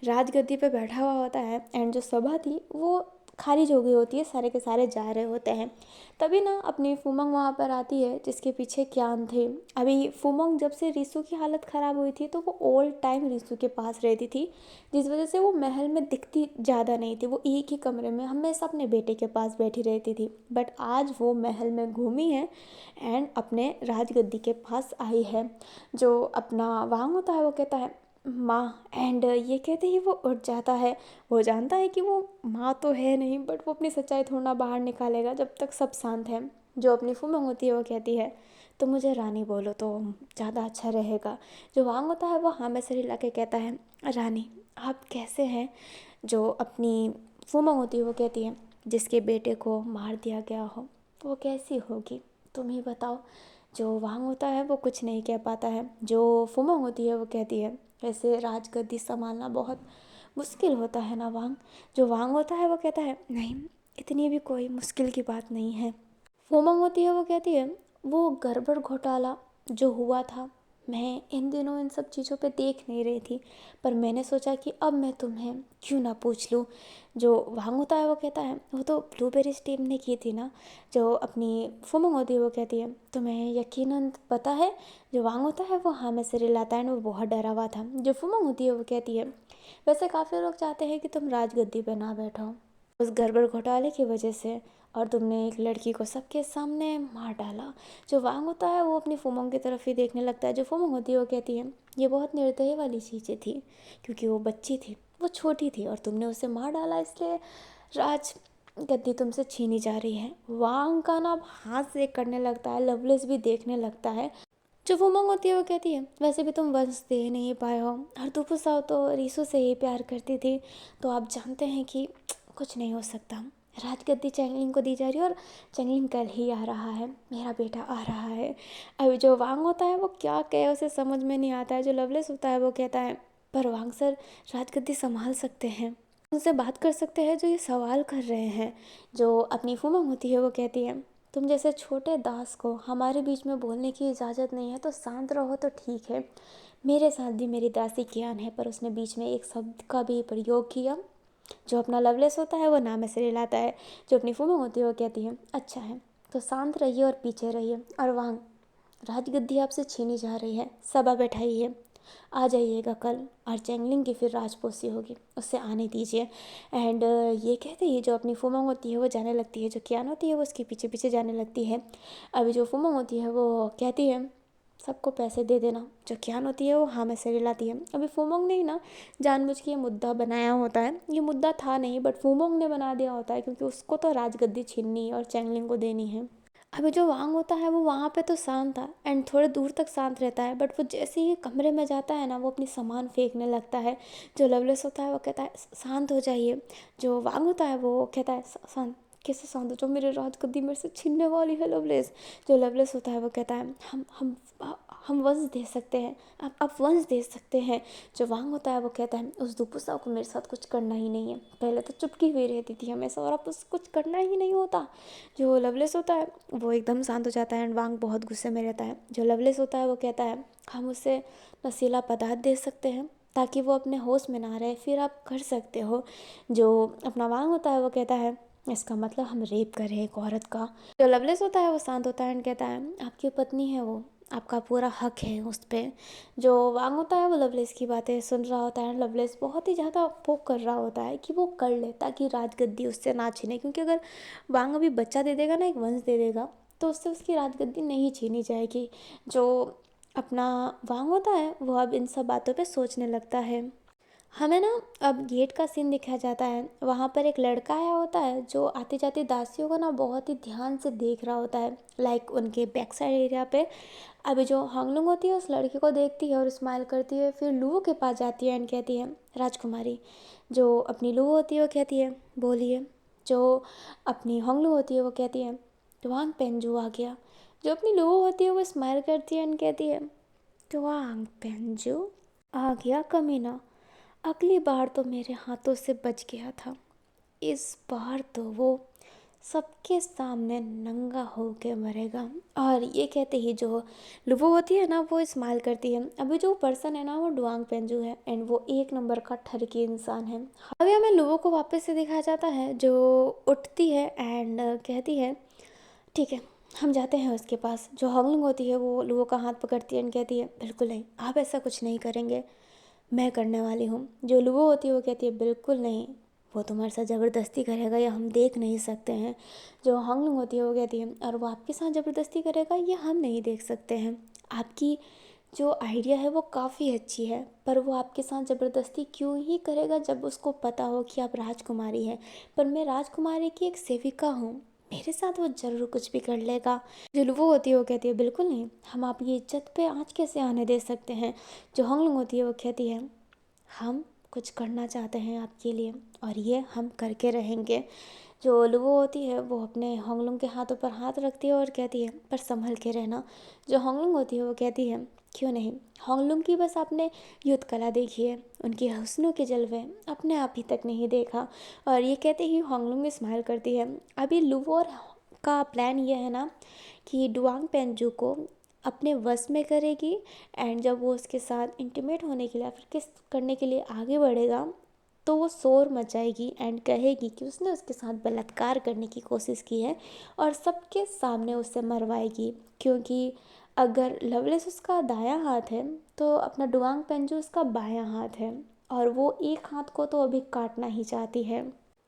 राजगद्दी पे बैठा हुआ होता है एंड जो सभा थी वो खारिज हो गई होती है, सारे के सारे जा रहे होते हैं। तभी ना अपनी फूमोंग वहाँ पर आती है जिसके पीछे क्यान थे। अभी फूमोंग जब से रिसु की हालत ख़राब हुई थी तो वो ऑल टाइम रिसु के पास रहती थी, जिस वजह से वो महल में दिखती ज़्यादा नहीं थी। वो एक ही कमरे में हमेशा अपने बेटे के पास बैठी रहती थी बट आज वो महल में घूमी है एंड अपने राजगद्दी के पास आई है। जो अपना वांग होता है वो कहता है माँ, एंड ये कहते ही वो उठ जाता है। वो जानता है कि वो माँ तो है नहीं बट वो अपनी सच्चाई थोड़ा बाहर निकालेगा जब तक सब शांत है। जो अपनी फूमोंग होती है वो कहती है, तो मुझे रानी बोलो तो ज़्यादा अच्छा रहेगा। जो वांग होता है वो हाँ में सिर हिला के कहता है, रानी आप कैसे हैं। जो अपनी फूमोंग होती है वो कहती है, जिसके बेटे को मार दिया गया हो वो कैसी होगी, तुम ही बताओ। जो वांग होता है वो कुछ नहीं कह पाता है। जो फूमोंग होती है वो कहती है, वैसे राजगद्दी संभालना बहुत मुश्किल होता है ना वांग। जो वांग होता है वो कहता है, नहीं इतनी भी कोई मुश्किल की बात नहीं है। फूमोंग होती है वो कहती है, वो गड़बड़ घोटाला जो हुआ था मैं इन दिनों इन सब चीज़ों पे देख नहीं रही थी, पर मैंने सोचा कि अब मैं तुम्हें क्यों ना पूछ लूँ। जो वांग होता है वो कहता है, वो तो ब्लूबेरी टीम ने की थी ना। जो अपनी फूमोंग होती है वो कहती है, तुम्हें यकीनन पता है। जो वांग होता है वो हाँ में सिर हिलाता है, वो बहुत डरा हुआ था। जो फूमोंग होती है वो कहती है, वैसे काफ़ी लोग चाहते हैं कि तुम राजगद्दी पर ना बैठो उस गड़बड़ घोटाले की वजह से, और तुमने एक लड़की को सबके सामने मार डाला। जो वांग होता है वो अपनी फूमोंग की तरफ ही देखने लगता है। जो फूमोंग होती है वो कहती है, ये बहुत निर्दयी वाली चीज़ें थी क्योंकि वो बच्ची थी, वो छोटी थी और तुमने उसे मार डाला, इसलिए राज गद्दी तुमसे छीनी जा रही है। वांग का ना हाथ से करने लगता है, लवलेस भी देखने लगता है। जो फूमोंग होती है वो कहती है, वैसे भी तुम वंश दे नहीं पाए हो और दुपुसाओ तो रीसू से ही प्यार करती थी, तो आप जानते हैं कि कुछ नहीं हो सकता। राजगद्दी चैंगलिंग को दी जा रही है और चैंगलिंग कल ही आ रहा है, मेरा बेटा आ रहा है। अभी जो वांग होता है वो क्या कहे उसे समझ में नहीं आता है। जो लवलेस होता है वो कहता है, पर वांग सर राजगद्दी संभाल सकते हैं, उनसे बात कर सकते हैं जो ये सवाल कर रहे हैं। जो अपनी फूमोंग होती है वो कहती है, तुम जैसे छोटे दास को हमारे बीच में बोलने की इजाज़त नहीं है तो शांत रहो तो ठीक है। मेरे साथ भी मेरी दासी कियान है पर उसने बीच में एक शब्द का भी प्रयोग किया। जो अपना लवलेस होता है वो नाम से लाता है। जो अपनी फूमोंग होती है वो कहती है, अच्छा है तो शांत रहिए और पीछे रहिए। और वहाँ राजगद्दी आपसे छीनी जा रही है, सभा बैठाइए, आ जाइएगा कल, और चैंगलिंग की फिर राजपोशी होगी, उससे आने दीजिए। एंड ये कहते ही जो अपनी फूमोंग होती है वो जाने लगती है। जो क्यान होती है वो उसके पीछे पीछे जाने लगती है। अभी जो फूमोंग होती है वो कहती है, सबको पैसे दे देना। जो क्यान होती है वो हाँ में सिर हिलाती है। अभी फूमोंग ने ही ना जानबूझ के ये मुद्दा बनाया होता है, ये मुद्दा था नहीं बट फूमोंग ने बना दिया होता है क्योंकि उसको तो राजगद्दी छीननी है और चैंगलिंग को देनी है। अभी जो वांग होता है वो वहाँ पे तो शांत था एंड थोड़े दूर तक शांत रहता है बट वो जैसे ही कमरे में जाता है ना वो अपनी सामान फेंकने लगता है। जो लवलेस होता है वो कहता है, शांत हो जाइए। जो वांग होता है वो कहता है, शांत कैसे शांत हो, जो मेरे राजगद्दी मेरे से छीनने वाली है लवलेस। जो लवलेस होता है वो कहता है, हम हम वंश दे सकते हैं, आप वंश दे सकते हैं। जो वांग होता है वो कहता है उस दुपुसा को मेरे साथ कुछ करना ही नहीं है। पहले तो चुपकी हुई रहती थी हमेशा और अब उस कुछ करना ही नहीं होता। जो लवलेस होता है वो एकदम शांत हो जाता है एंड वांग बहुत गुस्से में रहता है। जो लवलेस होता है वो कहता है हम उसे नशीला पदार्थ दे सकते हैं ताकि वो अपने होश में ना रहे, फिर आप कर सकते हो। जो अपना वांग होता है वो कहता है इसका मतलब हम रेप कर रहे हैं एक औरत का। जो लवलेस होता है वो शांत होता है एंड कहता है आपकी पत्नी है वो, आपका पूरा हक है उस पर। जो वांग होता है वो लवलेस की बातें सुन रहा होता है। लवलेस बहुत ही ज़्यादा पोक कर रहा होता है कि वो कर ले ताकि राजगद्दी उससे ना छीने, क्योंकि अगर वांग अभी बच्चा दे देगा ना, एक वंश दे देगा, तो उससे उसकी राजगद्दी नहीं छीनी जाएगी। जो अपना वांग होता है वो अब इन सब बातों पे सोचने लगता है। हमें ना अब गेट का सीन दिखाया जाता है। वहाँ पर एक लड़का आया होता है जो आती जाती दासियों को ना बहुत ही ध्यान से देख रहा होता है, लाइक उनके बैक साइड एरिया पे। अभी जो हांगलुंग होती है उस लड़के को देखती है और स्माइल करती है, फिर लुओ के पास जाती है एंड कहती है राजकुमारी। जो अपनी लुओ होती है वो कहती है बोलिए। जो अपनी हांगलुंग होती है वो कहती है ट्वांग पेंजू आ गया। जो अपनी लुओ होती है वो स्माइल करती है एंड कहती है ट्वांग पेंजू आ गया कमीना, अगली बार तो मेरे हाथों से बच गया था, इस बार तो वो सबके सामने नंगा होके मरेगा। और ये कहते ही जो लुबो होती है ना वो स्माइल करती है। अभी जो पर्सन है ना वो डुआंग पेंजू है एंड वो एक नंबर का ठरकी इंसान है। अभी हमें लुबो को वापस से दिखाया जाता है जो उठती है एंड कहती है ठीक है हम जाते हैं उसके पास। जो हंगलुंग होती है वो लुओ का हाथ पकड़ती है एंड कहती है बिल्कुल नहीं, आप ऐसा कुछ नहीं करेंगे, मैं करने वाली हूँ। जो लुओ होती है वो कहती है बिल्कुल नहीं, वो तुम्हारे साथ ज़बरदस्ती करेगा या हम देख नहीं सकते हैं। जो हंगलुंग होती है वो कहती है और वो आपके साथ ज़बरदस्ती करेगा ये हम नहीं देख सकते हैं। आपकी जो आइडिया है वो काफ़ी अच्छी है, पर वो आपके साथ ज़बरदस्ती क्यों ही करेगा जब उसको पता हो कि आप राजकुमारी हैं। पर मैं राजकुमारी की एक सेविका हूँ, मेरे साथ वो ज़रूर कुछ भी कर लेगा। जो लुवो होती है वो कहती है बिल्कुल नहीं, हम आपकी इज्जत पे आँच कैसे आने दे सकते हैं। जो हंगलुंग होती है वो कहती है हम कुछ करना चाहते हैं आपके लिए और ये हम करके रहेंगे। जो लुवो होती है वो अपने होंगलुंग के हाथों पर हाथ रखती है और कहती है पर संभल के रहना। जो होंगलुंग होती है वो कहती है क्यों नहीं, होंगलुंग की बस आपने युद्ध कला देखी है, उनकी हुस्नों के जलवे अपने आप ही तक नहीं देखा। और ये कहते ही होंगलुंग स्माइल करती है। अभी लुवो का प्लान ये है ना कि डुआंग पेंजू को अपने वश में करेगी एंड जब वो उसके साथ इंटीमेट होने के लिए फिर किस करने के लिए आगे बढ़ेगा तो वो शोर मचाएगी एंड कहेगी कि उसने उसके साथ बलात्कार करने की कोशिश की है और सबके सामने उसे मरवाएगी। क्योंकि अगर लवलेस उसका दायां हाथ है तो अपना डुआंग पेंजू उसका बायां हाथ है और वो एक हाथ को तो अभी काटना ही चाहती है।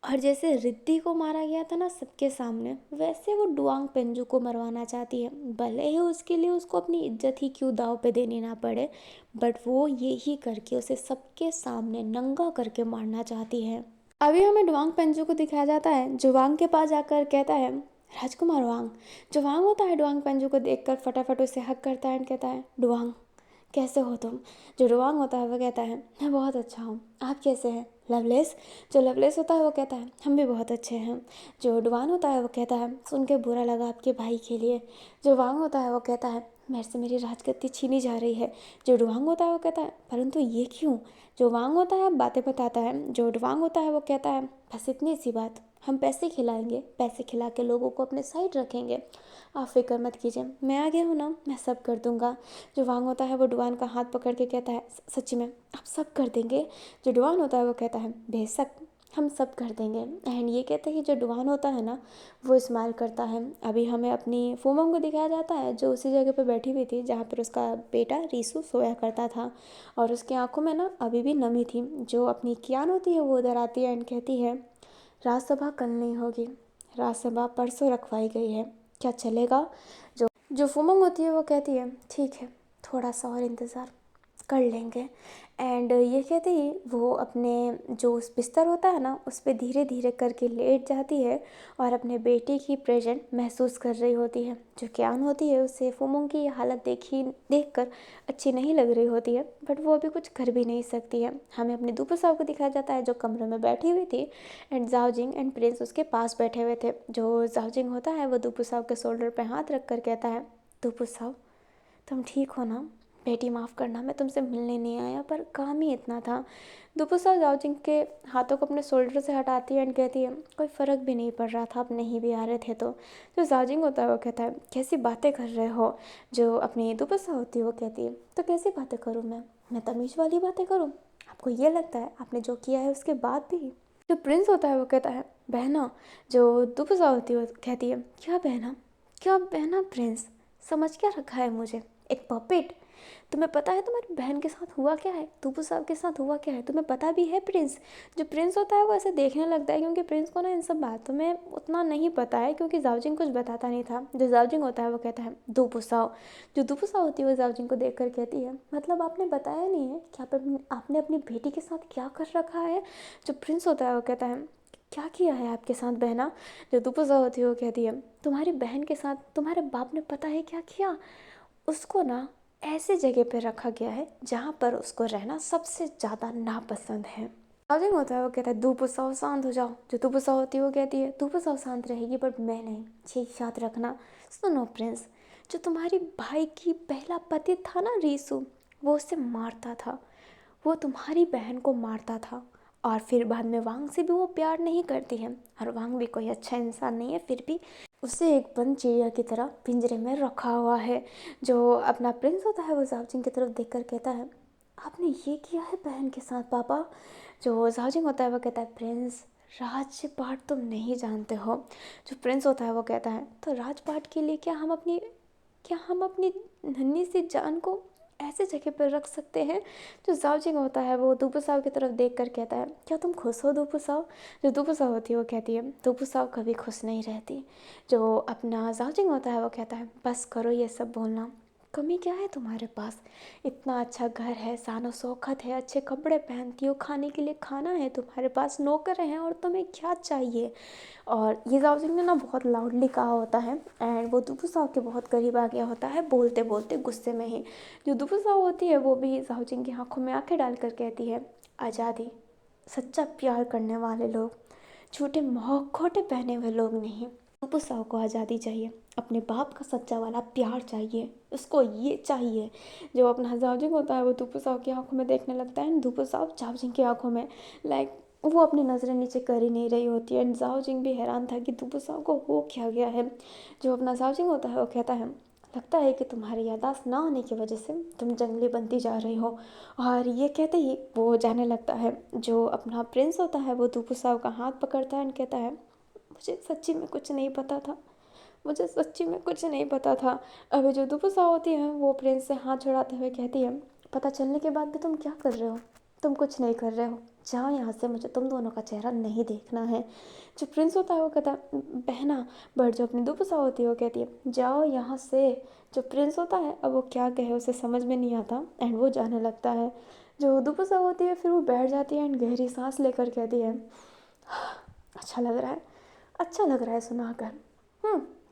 और जैसे रिद्धि को मारा गया था ना सबके सामने, वैसे वो डुआंग पेंजू को मरवाना चाहती है। भले ही उसके लिए उसको अपनी इज्जत ही क्यों दाव पे देनी ना पड़े, बट वो ये ही करके उसे सबके सामने नंगा करके मारना चाहती है। अभी हमें डुआंग पेंजू को दिखाया जाता है जो वांग के पास जाकर कहता है राजकुमार वांग। जो वांग होता है डुआंग पेंजू को देखकर फटाफट उसे हक करता है और कहता है डुआंग कैसे हो तुम। जो डुआंग होता है वो कहता है मैं बहुत अच्छा हूँ, आप कैसे हैं लवलेस। जो लवलेस होता है वो कहता है हम भी बहुत अच्छे हैं। जो डुआन होता है वो कहता है सुन के बुरा लगा आपके भाई के लिए। जो वांग होता है वो कहता है मेरे से मेरी राजगद्दी छीनी जा रही है। जो डुआंग होता है वो कहता है परंतु ये क्यों। जो वांग होता है बातें बताता है। जो डुआंग होता है वो कहता है बस इतनी सी बात, हम पैसे खिलाएंगे, पैसे खिला के लोगों को अपने साइड रखेंगे, आप फिक्र मत कीजिए, मैं आ गया हूँ ना, मैं सब कर दूंगा। जो वांग होता है वो डुआन का हाथ पकड़ के कहता है सच्ची में आप सब कर देंगे। जो डुआन होता है वो कहता है बेशक हम सब कर देंगे। एंड ये कहते हैं जो डुआन होता है ना वो स्माइल करता है। अभी हमें अपनी फूमंग को दिखाया जाता है जो उसी जगह पर बैठी हुई थी जहाँ पर उसका बेटा रीसू सोया करता था और उसकी आंखों में ना अभी भी नमी थी। जो अपनी कियान होती है वो उधर आती है एंड कहती है राजसभा कल नहीं होगी, राजसभा परसों रखवाई गई है, क्या चलेगा। जो फुमंग होती है वो कहती है ठीक है थोड़ा सा और इंतज़ार कर लेंगे। एंड ये कहते ही वो अपने जो उस बिस्तर होता है ना उस पर धीरे धीरे करके लेट जाती है और अपने बेटे की प्रेजेंट महसूस कर रही होती है। जो क्यान होती है उसे फुमंग की हालत देखकर अच्छी नहीं लग रही होती है, बट वो अभी कुछ कर भी नहीं सकती है। हमें अपने दुपु साहब को दिखाया जाता है जो कमरे में बैठी हुई थी एंड जाओजिंग एंड प्रिंस उसके पास बैठे हुए थे। जो जाओजिंग होता है वो दुपु साहब के शोल्डर पर हाथ रख कर कहता है दुपु साहब तुम ठीक हो ना? बेटी माफ़ करना, मैं तुमसे मिलने नहीं आया, पर काम ही इतना था। दुपुसा जाओजिंग के हाथों को अपने शोल्डर से हटाती है एंड कहती है, कोई फ़र्क भी नहीं पड़ रहा था, आप नहीं भी आ रहे थे तो। जो जाओजिंग होता है वो कहता है, कैसी बातें कर रहे हो? जो अपनी दुपुसा होती है वो कहती है, तो कैसी बातें करूँ मैं तमीज़ वाली बातें करूँ? आपको ये लगता है आपने जो किया है उसके बाद भी? जो प्रिंस होता है वो कहता है, बहना। जो दुपुसा होती है वो कहती है, क्या बहना? क्या बहना प्रिंस? समझ क्या रखा है मुझे? एक पपेट? तुम्हें पता है तुम्हारी बहन के साथ हुआ क्या है? तूपू साहब के साथ हुआ क्या है? तुम्हें पता भी है प्रिंस? जो प्रिंस होता है वो ऐसे देखने लगता है, क्योंकि प्रिंस को ना इन सब बातों में उतना नहीं पता है, क्योंकि जाओजिंग कुछ बताता नहीं था। जो जाओजिंग होता है वो कहता है, दूपू साओ। जो दूपू साओ होती है वो जाओजिंग को देख कर कहती है, मतलब आपने बताया नहीं है कि आपने अपनी बेटी के साथ क्या कर रखा है? जो प्रिंस होता है वो कहता है, क्या किया है आपके साथ बहना? जो दुपुसा होती है वो कहती है, तुम्हारी बहन के साथ तुम्हारे बाप ने पता है क्या किया? उसको ना ऐसे जगह पे रखा गया है जहाँ पर उसको रहना सबसे ज़्यादा नापसंद है। जाओजिंग होता है वो कहता है, दुपुसाओ शांत हो जाओ। जो दुपुसा होती है वो कहती है, दुपुसाओ शांत रहेगी बट मैं नहीं, ये याद रखना। सुनो प्रिंस, जो तुम्हारी भाई की पहला पति था ना रीसू, वो उसे मारता था, वो तुम्हारी बहन को मारता था, और फिर बाद में वांग से भी वो प्यार नहीं करती है, और वांग भी कोई अच्छा इंसान नहीं है, फिर भी उसे एक बंद चिड़िया की तरह पिंजरे में रखा हुआ है। जो अपना प्रिंस होता है वो जाओजिंग की तरफ देखकर कहता है, आपने ये किया है बहन के साथ पापा? जो जाओजिंग होता है वो कहता है, प्रिंस, राजपाट तुम नहीं जानते हो। जो प्रिंस होता है वो कहता है, तो राजपाट के लिए क्या हम अपनी नन्ही सी जान को ऐसे जगह पर रख सकते हैं? जो जाओजिंग होता है वो दुपुसाव की तरफ देख कर कहता है, क्या तुम खुश हो दुपुसाव? जो दुपुसाव होती है वो कहती है, दुपुसाव कभी खुश नहीं रहती। जो अपना जाओजिंग होता है वो कहता है, बस करो ये सब बोलना, कमी क्या है तुम्हारे पास? इतना अच्छा घर है, शानो शौकत है, अच्छे कपड़े पहनती हो, खाने के लिए खाना है, तुम्हारे पास नौकर हैं, और तुम्हें क्या चाहिए? और ये जाओजिंग ने ना बहुत लाउडली कहा होता है, एंड वो दुपुसाव के बहुत करीब आ गया होता है, बोलते बोलते गुस्से में ही। जो दुपुसाव होती है वो भी जाओजिंग की आंखों में आंखें डालकर कहती है, आज़ादी, सच्चा प्यार करने वाले लोग, झूठे खोटे पहने हुए लोग नहीं। दुपुसाव को आज़ादी चाहिए, अपने बाप का सच्चा वाला प्यार चाहिए, उसको ये चाहिए। जो अपना जाओजिंग होता है वो दुपुसाव की आंखों में देखने लगता है, दुपुसाव जाओजिंग की आंखों में लाइक वो अपनी नज़रें नीचे कर ही नहीं रही होती है, एंड जाओजिंग भी हैरान था कि दुपुसाव को हो क्या गया है। जो अपना जाओजिंग होता है वो कहता है, लगता है कि तुम्हारी याददाश्त ना होने की वजह से तुम जंगली बनती जा रही हो। और ये कहते ही वो जाने लगता है। जो अपना प्रिंस होता है वो दुपुसाव का हाथ पकड़ता है एंड कहता है, मुझे सच्ची में कुछ नहीं पता था, मुझे सच्ची में कुछ नहीं पता था। अभी जो दुपुसा होती है वो प्रिंस से हाथ छुड़ाते हुए कहती है, पता चलने के बाद भी तुम क्या कर रहे हो? तुम कुछ नहीं कर रहे हो, जाओ यहाँ से, मुझे तुम दोनों का चेहरा नहीं देखना है। जो प्रिंस होता है वो कहता है, बहना। बट जो अपनी दुपुसा होती है वो कहती है, जाओ यहाँ से। जो प्रिंस होता है अब वो क्या कहे, उसे समझ में नहीं आता एंड वो जाने लगता है। जो दुपुसा होती है फिर वो बैठ जाती है एंड गहरी सांस लेकर कहती है, अच्छा लग रहा है, अच्छा लग रहा है सुनाकर,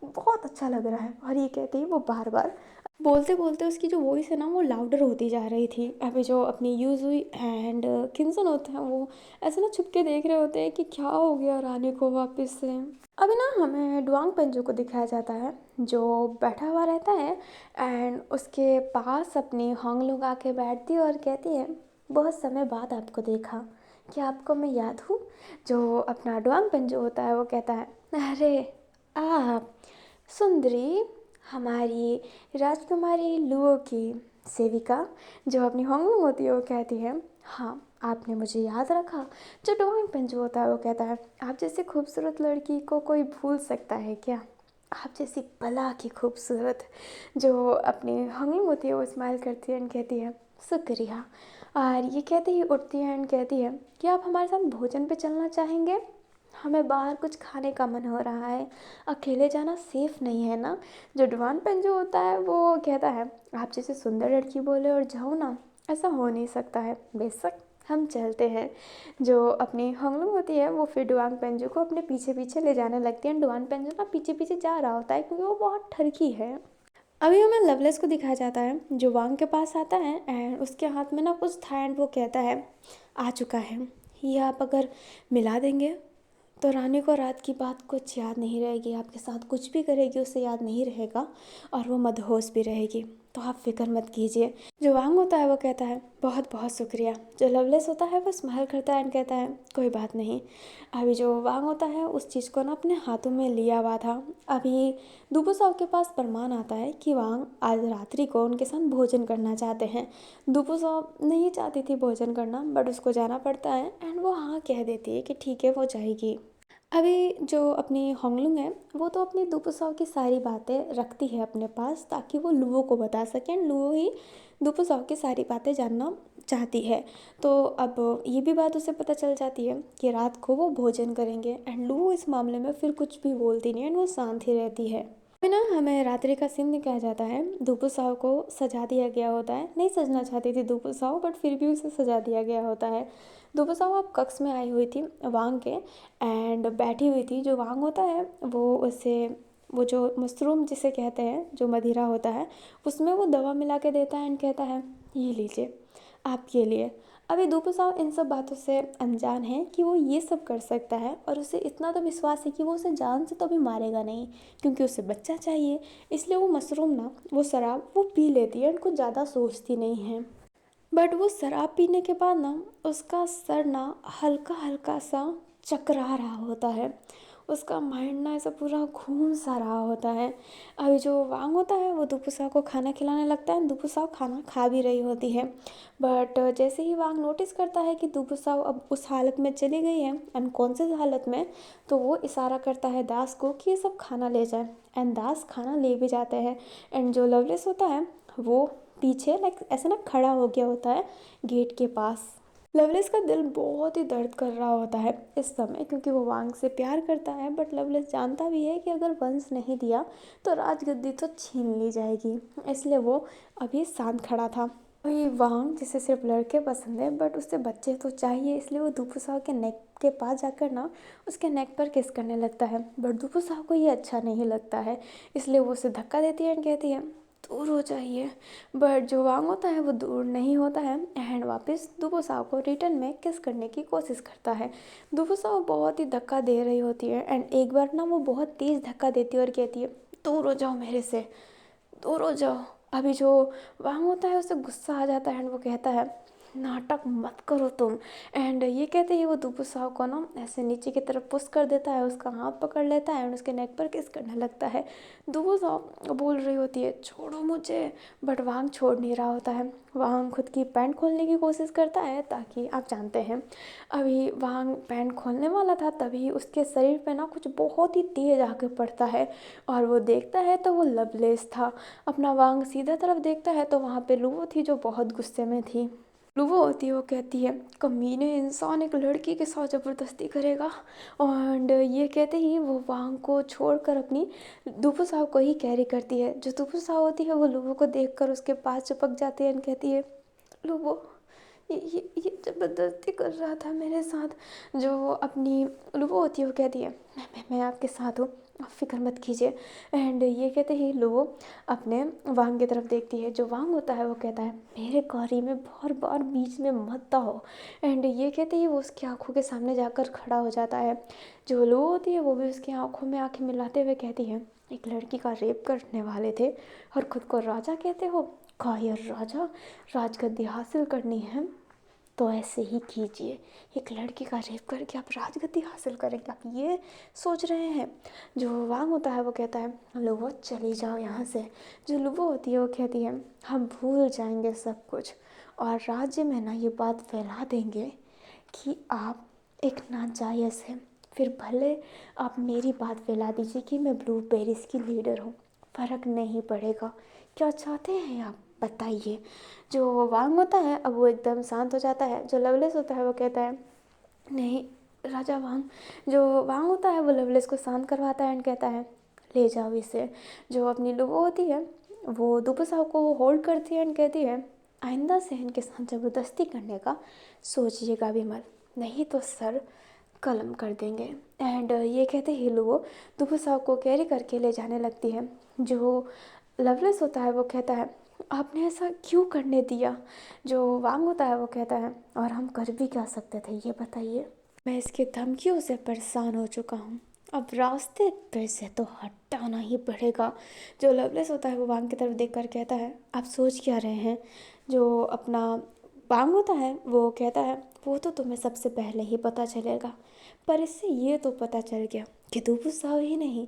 बहुत अच्छा लग रहा है। और ये कहते ही वो बार बार बोलते बोलते उसकी जो वॉइस है ना वो लाउडर होती जा रही थी। अभी जो अपनी यूजुई एंड किन्सन होते हैं वो ऐसे ना छुप के देख रहे होते हैं कि क्या हो गया रानी को वापस से। अभी ना हमें डुआंग पेंजो को दिखाया जाता है, जो बैठा हुआ रहता है एंड उसके पास अपनी होंगलुंग आके बैठती है और कहती है, बहुत समय बाद आपको देखा, क्या आपको मैं याद हूँ? जो अपना डुआंग पेंजो होता है वो कहता है, अरे आप सुंदरी, हमारी राजकुमारी लुओ की सेविका। जो अपनी होंगलुंग होती है वो कहती है, हाँ आपने मुझे याद रखा। जो डोंग पेंजो होता है वो कहता है, आप जैसी खूबसूरत लड़की को कोई भूल सकता है क्या? आप जैसी भला की खूबसूरत। जो अपनी होंगलुंग होती है वो स्माइल करती है एंड कहती है, शुक्रिया। और ये कहते ही उठती है एंड कहती है कि आप हमारे साथ भोजन पे चलना चाहेंगे? हमें बाहर कुछ खाने का मन हो रहा है, अकेले जाना सेफ नहीं है ना। जो डुआन पेंजो होता है वो कहता है, आप जैसे सुंदर लड़की बोले और जाओ ना, ऐसा हो नहीं सकता है, बेशक हम चलते हैं। जो अपनी होंगलुंग होती है वो फिर डुआंग पेंजो को अपने पीछे पीछे ले जाने लगती है। डुआन पेंजो ना पीछे पीछे जा रहा होता है क्योंकि वो बहुत ठरकी है। अभी हमें लवलेस को दिखाया जाता है, जो वांग के पास आता है एंड उसके हाथ में ना कुछ था एंड वो कहता है, आ चुका है, ये आप अगर मिला देंगे तो रानी को रात की बात कुछ याद नहीं रहेगी, आपके साथ कुछ भी करेगी उसे याद नहीं रहेगा और वो मदहोश भी रहेगी। तो आप फिक्र मत कीजिए। जो वांग होता है वो कहता है बहुत बहुत शुक्रिया। जो लवलेस होता है वो स्माइल करता है एंड कहता है कोई बात नहीं। अभी जो वांग होता है उस चीज़ को ना अपने हाथों में लिया हुआ था। अभी दुबू साहब के पास प्रमाण आता है कि वांग आज रात्रि को उनके साथ भोजन करना चाहते हैं। दुबू साहब नहीं चाहती थी भोजन करना, बट उसको जाना पड़ता है एंड वो हाँ कह देती है कि ठीक है वो जाएगी। अभी जो अपनी होंगलुंग है वो तो अपनी दुपुसाव की सारी बातें रखती है अपने पास, ताकि वो लुओ को बता सके एंड लुओ ही दुपुसाव की सारी बातें जानना चाहती है। तो अब ये भी बात उसे पता चल जाती है कि रात को वो भोजन करेंगे एंड लुओ इस मामले में फिर कुछ भी बोलती नहीं एंड वो शांत ही रहती है। अभी ना हमें रात्रि का सीन दिखाया जाता है। दुपु साव को सजा दिया गया होता है, नहीं सजना चाहती थी दुपु साव बट फिर भी उसे सजा दिया गया होता है। दुपु साव अब कक्ष में आई हुई थी वांग के एंड बैठी हुई थी। जो वांग होता है वो उसे वो जो मशरूम जिसे कहते हैं जो मदिरा होता है उसमें वो दवा मिला के देता है एंड कहता है ये लीजिए आपके लिए। अभी दुपु साव इन सब बातों से अनजान है कि वो ये सब कर सकता है और उसे इतना तो विश्वास है कि वो उसे जान से तो भी मारेगा नहीं, क्योंकि उसे बच्चा चाहिए। इसलिए वो मशरूम ना वो शराब वो पी लेती है, उनको ज़्यादा सोचती नहीं है। बट वो शराब पीने के बाद ना उसका सर ना हल्का हल्का सा चकरा रहा होता है। उसका माइंड ना ऐसा पूरा घूम सा रहा होता है। अभी जो वांग होता है वो दुपुसा को खाना खिलाने लगता है, दुपुसा खाना खा भी रही होती है। बट जैसे ही वांग नोटिस करता है कि दुपुसा अब उस हालत में चली गई है अनकॉन्शियस हालत में, तो वो इशारा करता है दास को कि ये सब खाना ले जाए एंड दास खाना ले भी जाते हैं। एंड जो लवलेस होता है वो पीछे लाइक ऐसे ना खड़ा हो गया होता है गेट के पास। लवलेस का दिल बहुत ही दर्द कर रहा होता है इस समय, क्योंकि वो वांग से प्यार करता है बट लवलेस जानता भी है कि अगर वंश नहीं दिया तो राजगद्दी तो छीन ली जाएगी। इसलिए वो अभी शांत खड़ा था। वही वांग जिसे सिर्फ लड़के पसंद है बट उससे बच्चे तो चाहिए, इसलिए वो दुपुसाव के नेक के पास जाकर ना उसके नेक पर किस करने लगता है। बट दुपुसाव को ये अच्छा नहीं लगता है, इसलिए वो उसे धक्का देती है एंड कहती है दूर हो जाइए। बट जो वांग होता है वो दूर नहीं होता है एंड वापस दुपुसाव को रिटर्न में किस करने की कोशिश करता है। दुपुसाव बहुत ही धक्का दे रही होती है एंड एक बार ना वो बहुत तेज़ धक्का देती है और कहती है दूर हो जाओ मेरे से, दूर हो जाओ। अभी जो वांग होता है उसे गुस्सा आ जाता है एंड वो कहता है नाटक मत करो तुम। एंड ये कहते ही वो दुपुसाव को ना ऐसे नीचे की तरफ पुश कर देता है, उसका हाथ पकड़ लेता है एंड उसके नेक पर किस करने लगता है। दुपुसाव बोल रही होती है छोड़ो मुझे, बट वांग छोड़ नहीं रहा होता है। वांग खुद की पैंट खोलने की कोशिश करता है, ताकि आप जानते हैं अभी वांग पैंट खोलने वाला था तभी उसके शरीर पे ना कुछ बहुत ही तेज आके पड़ता है और वो देखता है तो वो लवलेस था। अपना वांग सीधा तरफ देखता है तो वहाँ पे लुवो थी जो बहुत गुस्से में थी। लुवो होती है वो कहती है कमीने इंसान एक लड़की के साथ ज़बरदस्ती करेगा। एंड ये कहते ही वो वांग को छोड़कर अपनी दुपु साहब को ही कैरी करती है। जो दुपु साहब होती है वो लुवो को देखकर उसके पास चिपक जाती है एंड कहती है लुवो ये ज़बरदस्ती कर रहा था मेरे साथ। जो अपनी लुवो होती है वो कहती है मैं आपके साथ हूँ, आप फिक्र मत कीजिए। एंड ये कहते ही लुवो अपने वांग की तरफ देखती है। जो वांग होता है वो कहता है मेरे कारी में बार बार बीच में मत आओ। एंड ये कहते ही वो उसकी आंखों के सामने जाकर खड़ा हो जाता है। जो लुवो होती है वो भी उसकी आंखों में आंखें मिलाते हुए कहती है एक लड़की का रेप करने वाले थे और खुद को राजा कहते हो। कायर राजा, राजगद्दी हासिल करनी है तो ऐसे ही कीजिए। एक लड़की का रेप करके आप राजगद्दी हासिल करेंगे, आप ये सोच रहे हैं। जो वांग होता है वो कहता है लुवो चली जाओ यहाँ से। जो लुवो होती है वो कहती है हम भूल जाएंगे सब कुछ और राज्य में ना ये बात फैला देंगे कि आप एक नाजायज़ है। फिर भले आप मेरी बात फैला दीजिए कि मैं ब्लूबेरीज की लीडर हूँ, फ़र्क नहीं पड़ेगा। क्या चाहते हैं आप बताइए। जो वांग होता है अब वो एकदम शांत हो जाता है। जो लवलेस होता है वो कहता है नहीं राजा वांग। जो वांग होता है वो लवलेस को शांत करवाता है एंड कहता है ले जाओ इसे। जो अपनी लुवो होती है वो दुपुसाव को होल्ड करती है एंड कहती है आइंदा से इनके साथ ज़बरदस्ती करने का सोचिएगा भी मत, नहीं तो सर कलम कर देंगे। एंड ये कहते ही लुवो दुपुसाव को कैरी करके ले जाने लगती है। जो लवलेस होता है वो कहता है आपने ऐसा क्यों करने दिया। जो वांग होता है वो कहता है और हम कर भी क्या सकते थे ये बताइए। मैं इसकी धमकियों से परेशान हो चुका हूँ अब रास्ते पे से तो हटाना ही पड़ेगा। जो लवलेस होता है वो वांग की तरफ देख कर कहता है, आप सोच क्या रहे हैं? जो अपना वांग होता है वो कहता है, वो तो तुम्हें सबसे पहले ही पता चलेगा, पर इससे ये तो पता चल गया कि दुबुसाव ही नहीं,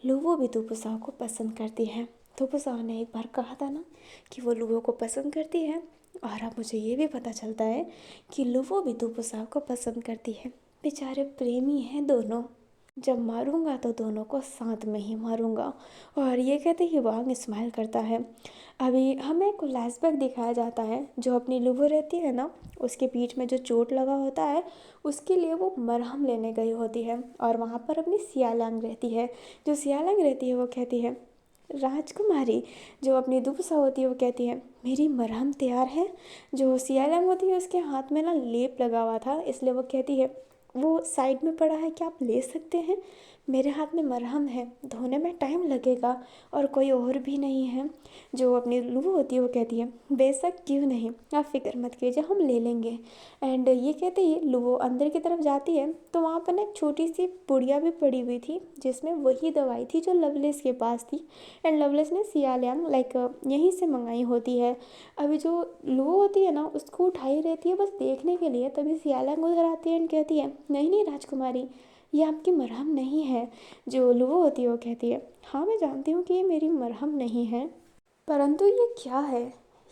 लूवो भी दुबुसाव को पसंद करती है। दुबुसाव ने एक बार कहा था ना कि वो लूवो को पसंद करती है, और अब मुझे ये भी पता चलता है कि लूवो भी दुबुसाव को पसंद करती है। बेचारे प्रेमी हैं दोनों, जब मारूंगा तो दोनों को साथ में ही मारूंगा। और ये कहते ही वांग स्माइल करता है। अभी हमें एक फ्लैशबैक दिखाया जाता है, जो अपनी लूबो रहती है ना, उसके पीठ में जो चोट लगा होता है उसके लिए वो मरहम लेने गई होती है, और वहाँ पर अपनी सियालैंग रहती है। जो सियालैंग रहती है वो कहती है, राजकुमारी। जो अपनी दुबसा होती है वो कहती है, मेरी मरहम तैयार है। जो सियालैंग होती है उसके हाथ में ना लेप लगा हुआ था, इसलिए वो कहती है, वो साइड में पड़ा है, क्या आप ले सकते हैं? मेरे हाथ में मरहम है, धोने में टाइम लगेगा, और कोई और भी नहीं है। जो अपनी लूबो होती है वो कहती है, बेशक क्यों नहीं, आप फिक्र मत कीजिए, हम ले लेंगे। एंड ये कहते ही लूबो अंदर की तरफ जाती है, तो वहाँ पर ना एक छोटी सी पुड़िया भी पड़ी हुई थी, जिसमें वही दवाई थी जो लवलेस के पास थी। एंड लवलेस ने सियालियांग लाइक यहीं से मंगाई होती है। अभी जो लूबो होती है ना उसको उठाई रहती है बस देखने के लिए, तभी सियालियांग उधर आती है एंड कहती है, नहीं नहीं राजकुमारी, ये आपकी मरहम नहीं है। जो लूबो होती है वो कहती है, हाँ मैं जानती हूँ कि ये मेरी मरहम नहीं है, परंतु ये क्या है,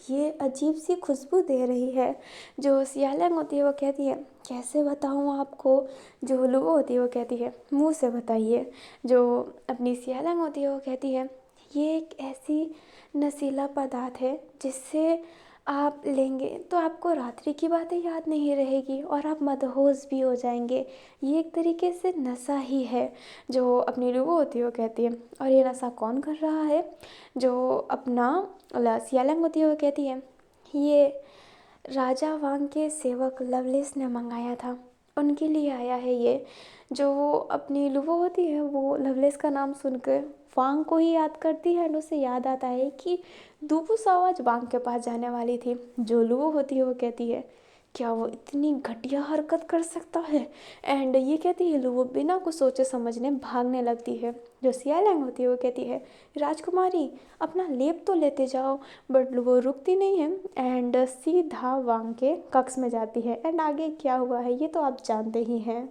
ये अजीब सी खुशबू दे रही है। जो सियालैंग होती है वो कहती है, कैसे बताऊँ आपको? जो लूबो होती है वो कहती है, मुंह से बताइए। जो अपनी सियालैंग होती है वो कहती है, ये एक ऐसी नशीला पदार्थ है जिससे आप लेंगे तो आपको रात्रि की बातें याद नहीं रहेगी और आप मदहोश भी हो जाएंगे। ये एक तरीके से नशा ही है। जो अपनी लूबो होती है वो कहती है, और ये नशा कौन कर रहा है? जो अपना सियालैंग होती है वो कहती है, ये राजा वांग के सेवक लवलेस ने मंगाया था, उनके लिए आया है ये। जो अपनी लूबो होती है वो लवलेस का नाम सुनकर वांग को ही याद करती है, और उसे याद आता है कि दुबुसाव आज वांग के पास जाने वाली थी। जो लूबो होती है वो कहती है, क्या वो इतनी घटिया हरकत कर सकता है? एंड ये कहती है लूबो बिना कुछ सोचे समझने भागने लगती है। जो सियालैंग होती है वो कहती है, राजकुमारी अपना लेप तो लेते जाओ। बट लूबो रुकती नहीं है एंड सीधा वांग के कक्ष में जाती है। एंड आगे क्या हुआ है ये तो आप जानते ही हैं।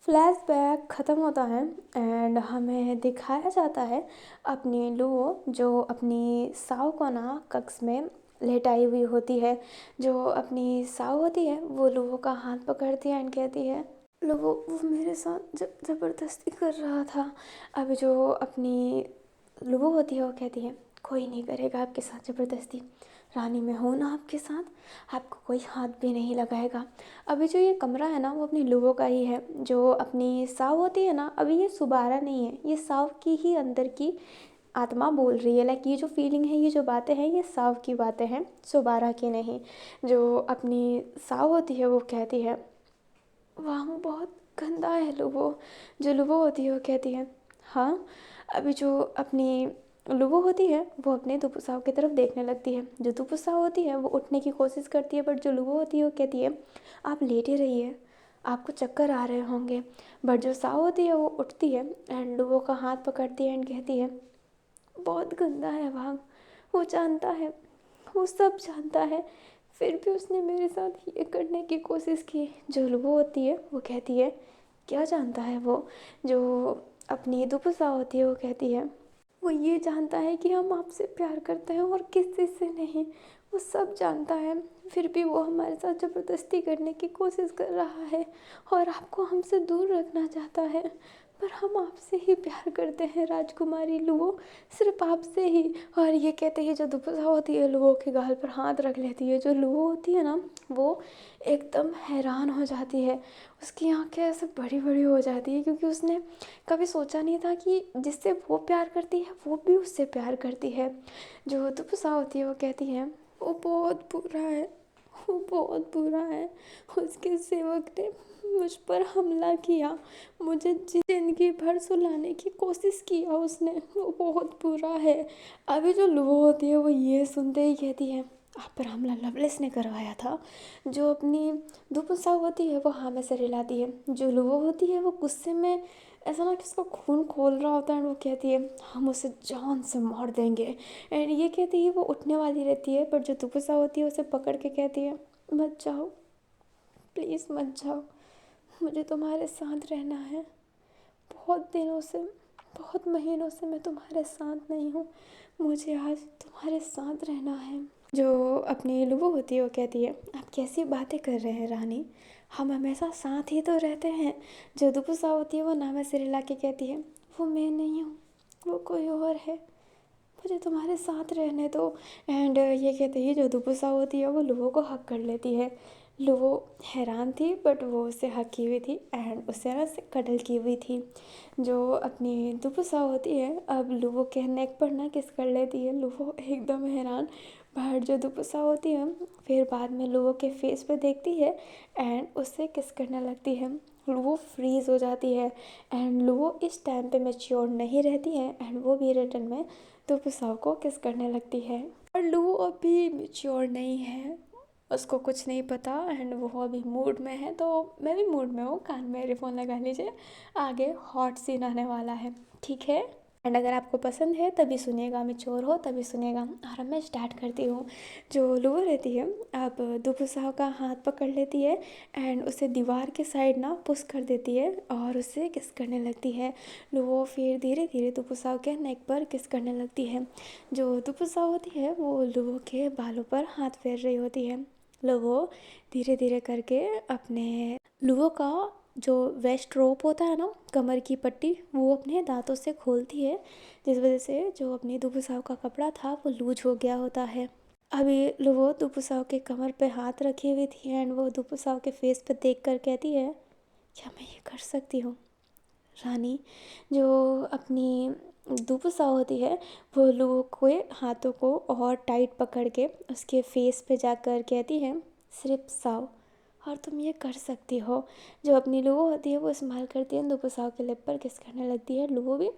फ्लैशबैक ख़त्म होता है एंड हमें दिखाया जाता है अपनी लूबो जो अपनी साव को ना कक्ष में लेटाई हुई होती है। जो अपनी साव होती है वो लूबो का हाथ पकड़ती है एंड कहती है, लूबो वो मेरे साथ ज़बरदस्ती कर रहा था। अब जो अपनी लूबो होती है वो कहती है, कोई नहीं करेगा आपके साथ ज़बरदस्ती, रानी मैं हूँ ना आपके साथ, आपको कोई हाथ भी नहीं लगाएगा। अभी जो ये कमरा है ना वो अपनी लूबो का ही है। जो अपनी साव होती है ना, अभी ये सुबारा नहीं है, ये साव की ही अंदर की आत्मा बोल रही है। लाइक ये जो फीलिंग है, ये जो बातें हैं, ये साव की बातें हैं, सुबारा की नहीं। जो अपनी साव होती है वो कहती है, वाह बहुत गंदा है लूबो। जो लूबो होती है वो कहती है, हाँ। अभी जो अपनी लूबो होती है वो अपने दुपुसाव की तरफ देखने लगती है। जो दुपुसाव होती है वो उठने की कोशिश करती है, बट जो लूबो होती है वो कहती है, आप लेटे रहिए, आपको चक्कर आ रहे होंगे। बट जो साव होती है वो उठती है एंड लूबो का हाथ पकड़ती है एंड कहती है, बहुत गंदा है भाग, वो जानता है, वो सब जानता है, फिर भी उसने मेरे साथ ये करने की कोशिश की। जो लूबो होती है वो कहती है, क्या जानता है वो? जो अपनी दुपुसा होती है वो कहती है, वो ये जानता है कि हम आपसे प्यार करते हैं और किसी से नहीं, वो सब जानता है, फिर भी वो हमारे साथ ज़बरदस्ती करने की कोशिश कर रहा है और आपको हमसे दूर रखना चाहता है। पर हम आपसे ही प्यार करते हैं राजकुमारी लूबो, सिर्फ आपसे ही। और ये कहते ही जो दुपसा होती है लूबो के गाल पर हाथ रख लेती है। जो लूबो होती है ना वो एकदम हैरान हो जाती है, उसकी आंखें ऐसे बड़ी बड़ी हो जाती है, क्योंकि उसने कभी सोचा नहीं था कि जिससे वो प्यार करती है वो भी उससे प्यार करती है। जो दुपसा होती है वो कहती है, वो बहुत बुरा है, वो बहुत बुरा है, उसके सेवक ने मुझ पर हमला किया, मुझे जिंदगी भर सुलाने की कोशिश किया उसने, वो बहुत बुरा है। अभी जो लूबो होती है वो ये सुनते ही कहती है, आप पर हमला लवलेस ने करवाया था। जो अपनी दुपुसा होती है वो हाँ में सिर हिलाती है। जो लूबो होती है वो गुस्से में ऐसा ना कि उसका खून खोल रहा होता है, एंड वो कहती है हम उसे जान से मार देंगे। एंड ये कहती है वो उठने वाली रहती है, पर जो दुपुसा होती है उसे पकड़ के कहती है मत जाओ, प्लीज़ मत जाओ, मुझे तुम्हारे साथ रहना है। बहुत दिनों से, बहुत महीनों से मैं तुम्हारे साथ नहीं हूँ, मुझे आज तुम्हारे साथ रहना है। जो अपनी लुबो होती है वो कहती है आप कैसी बातें कर रहे हैं रानी, हम हमेशा साथ ही तो रहते हैं। जो दुपुसा होती है वो नामे सिर हिला के कहती है वो मैं नहीं हूँ, वो कोई और है, मुझे तुम्हारे साथ रहने दो। एंड ये कहते ही जो दुपुसा होती है वो लुबो को हक कर लेती है। लुबो हैरान थी, बट वो उससे हक की हुई थी एंड उससे ना से कडल की हुई थी। जो अपनी दुपुसा होती है अब लुबो के नेक पर ना किस कर लेती है। लुबो एकदम हैरान, बट जो दुपुसा होती है फिर बाद में लुबो के फेस पे देखती है एंड उससे किस करने लगती है। लुबो फ्रीज़ हो जाती है एंड लुबो इस टाइम पे मैच्योर नहीं रहती है एंड वो भी रिटर्न में दुपुसा को किस करने लगती है। और लुबो अभी मैच्योर नहीं है, उसको कुछ नहीं पता एंड वो अभी मूड में है, तो मैं भी मूड में हूँ, कान में ईयरफोन लगा लीजिए, आगे हॉट सीन आने वाला है, ठीक है। एंड अगर आपको पसंद है तभी सुनिएगा, मैच्योर हो तभी सुनिएगा। और अब मैं स्टार्ट करती हूँ। जो लुबो रहती है अब दुपुसा का हाथ पकड़ लेती है एंड उसे दीवार के साइड ना पुश कर देती है और उससे किस करने लगती है। लुबो फिर धीरे धीरे दुपुसा के नेक पर किस करने लगती है। जो दुपुसा होती है वो लुबो के बालों पर हाथ फेर रही होती है। लुबो धीरे धीरे करके अपने लुबो का जो वेस्ट रोप होता है ना, कमर की पट्टी, वो अपने दांतों से खोलती है, जिस वजह से जो अपनी दुपुसाव का कपड़ा था वो लूज हो गया होता है। अभी लुबो दुपुसाव के कमर पे हाथ रखी हुई थी एंड वो दुपुसाव के फेस पे देख कर कहती है क्या मैं ये कर सकती हूँ रानी। जो अपनी दुपुसा होती है वो लुबो के हाथों को और टाइट पकड़ के उसके फेस पे जाकर कहती है सिर्फ साव, और तुम ये कर सकती हो। जो अपनी लुबो होती है वो स्माइल करती है, दुपुसाव के लिप पर किस करने लगती है। लुबो भी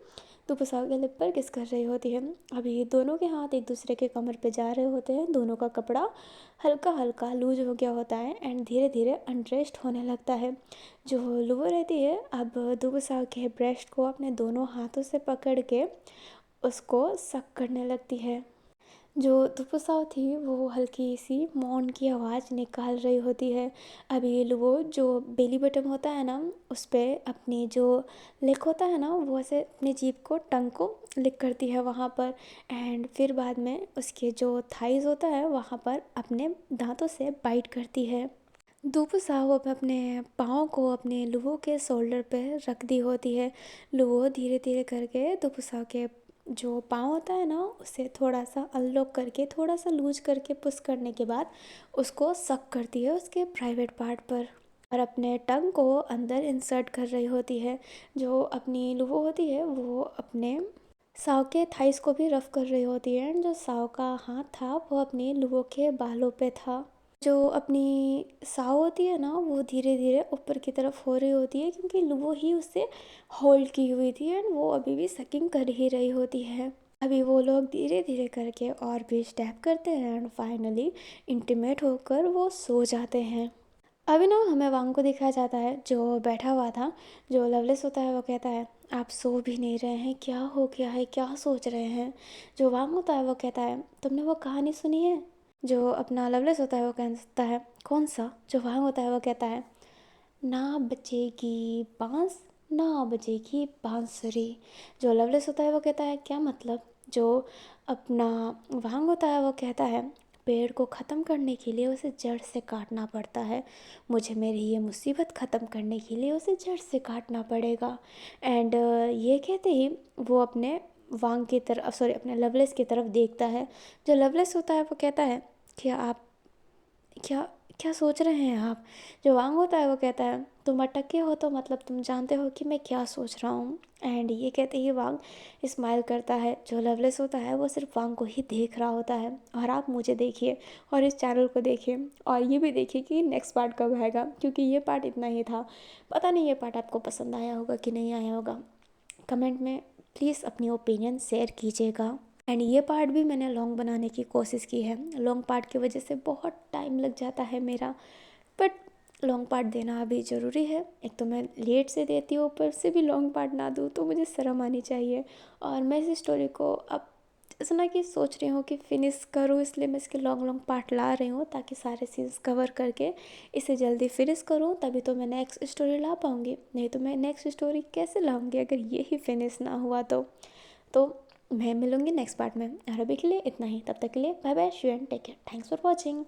दुपुसाव के लिप पर किस कर रही होती है। अभी दोनों के हाथ एक दूसरे के कमर पे जा रहे होते हैं, दोनों का कपड़ा हल्का हल्का लूज हो गया होता है एंड धीरे धीरे अनड्रेस्ड होने लगता है। जो लुबो रहती है अब दुपुसाव के ब्रेस्ट को अपने दोनों हाथों से पकड़ के उसको सक करने लगती है। जो दुपुसाव थी वो हल्की सी मौन की आवाज़ निकाल रही होती है। अभी लुबो जो बेली बटन होता है ना उस पर अपनी जो लिक होता है ना वो ऐसे अपनी जीभ को टंग को लिक करती है वहाँ पर एंड फिर बाद में उसके जो थाइज होता है वहाँ पर अपने दांतों से बाइट करती है। दुपुसाव अपने पाँव को अपने लुबो के शोल्डर पे रख दी होती है। लुबो धीरे धीरे करके दुपुसाव के जो पाँव होता है ना उसे थोड़ा सा अनलॉक करके थोड़ा सा लूज करके पुश करने के बाद उसको सक करती है उसके प्राइवेट पार्ट पर और अपने टंग को अंदर इंसर्ट कर रही होती है। जो अपनी लुबो होती है वो अपने साव के थाइस को भी रफ कर रही होती है एंड जो साव का हाथ था वो अपनी लुबो के बालों पे था। जो अपनी साव होती है ना वो धीरे धीरे ऊपर की तरफ हो रही होती है क्योंकि लुबो ही उससे होल्ड की हुई थी एंड वो अभी भी सकिंग कर ही रही होती है। अभी वो लोग धीरे धीरे करके और भी स्टेप करते हैं एंड फाइनली इंटीमेट होकर वो सो जाते हैं। अभी ना हमें वांग को दिखाया जाता है जो बैठा हुआ था। जो लवलेस होता है वो कहता है आप सो भी नहीं रहे हैं, क्या हो गया है, क्या सोच रहे हैं। जो वांग होता है वो कहता है तुमने वो कहानी सुनी है। जो अपना लवलेस होता है वो कहता है कौन सा। जो वांग होता है वो कहता है ना बचेगी बांस ना बचेगी बांसुरी। जो लवलेस होता है वो कहता है क्या मतलब। जो अपना वांग होता है वो कहता है पेड़ को ख़त्म करने के लिए उसे जड़ से काटना पड़ता है, मुझे मेरी ये मुसीबत ख़त्म करने के लिए उसे जड़ से काटना पड़ेगा। एंड ये कहते ही वो अपने वांग की तरफ सॉरी अपने लवलेस की तरफ देखता है। जो लवलेस होता है वो कहता है क्या आप क्या क्या सोच रहे हैं आप। जो वांग होता है वो कहता है तुम अटके हो तो मतलब तुम जानते हो कि मैं क्या सोच रहा हूँ। एंड ये कहते ही वांग स्माइल करता है। जो लवलेस होता है वो सिर्फ वांग को ही देख रहा होता है। और आप मुझे देखिए और इस चैनल को देखिए और ये भी देखिए कि नेक्स्ट पार्ट कब आएगा, क्योंकि ये पार्ट इतना ही था। पता नहीं ये पार्ट आपको पसंद आया होगा कि नहीं आया होगा, कमेंट में प्लीज़ अपनी ओपिनियन शेयर कीजिएगा। एंड ये पार्ट भी मैंने लॉन्ग बनाने की कोशिश की है, लॉन्ग पार्ट की वजह से बहुत टाइम लग जाता है मेरा, बट लॉन्ग पार्ट देना अभी ज़रूरी है। एक तो मैं लेट से देती हूँ, ऊपर से भी लॉन्ग पार्ट ना दूँ तो मुझे शर्म आनी चाहिए। और मैं इस स्टोरी को अब ऐसा ना कि सोच रही हूँ कि फिनिश करूँ, इसलिए मैं इसके लॉन्ग लॉन्ग पार्ट ला रही हूँ ताकि सारे सीन्स कवर करके इसे जल्दी फिनिश करूँ, तभी तो मैं नेक्स्ट स्टोरी ला पाऊँगी। नहीं तो मैं नेक्स्ट स्टोरी कैसे लाऊँगी अगर ये ही फिनिश ना हुआ तो मैं मिलूँगी नेक्स्ट पार्ट में। और अभी के लिए इतना ही, तब तक के लिए बाय बाय, शी and take care, thanks for watching.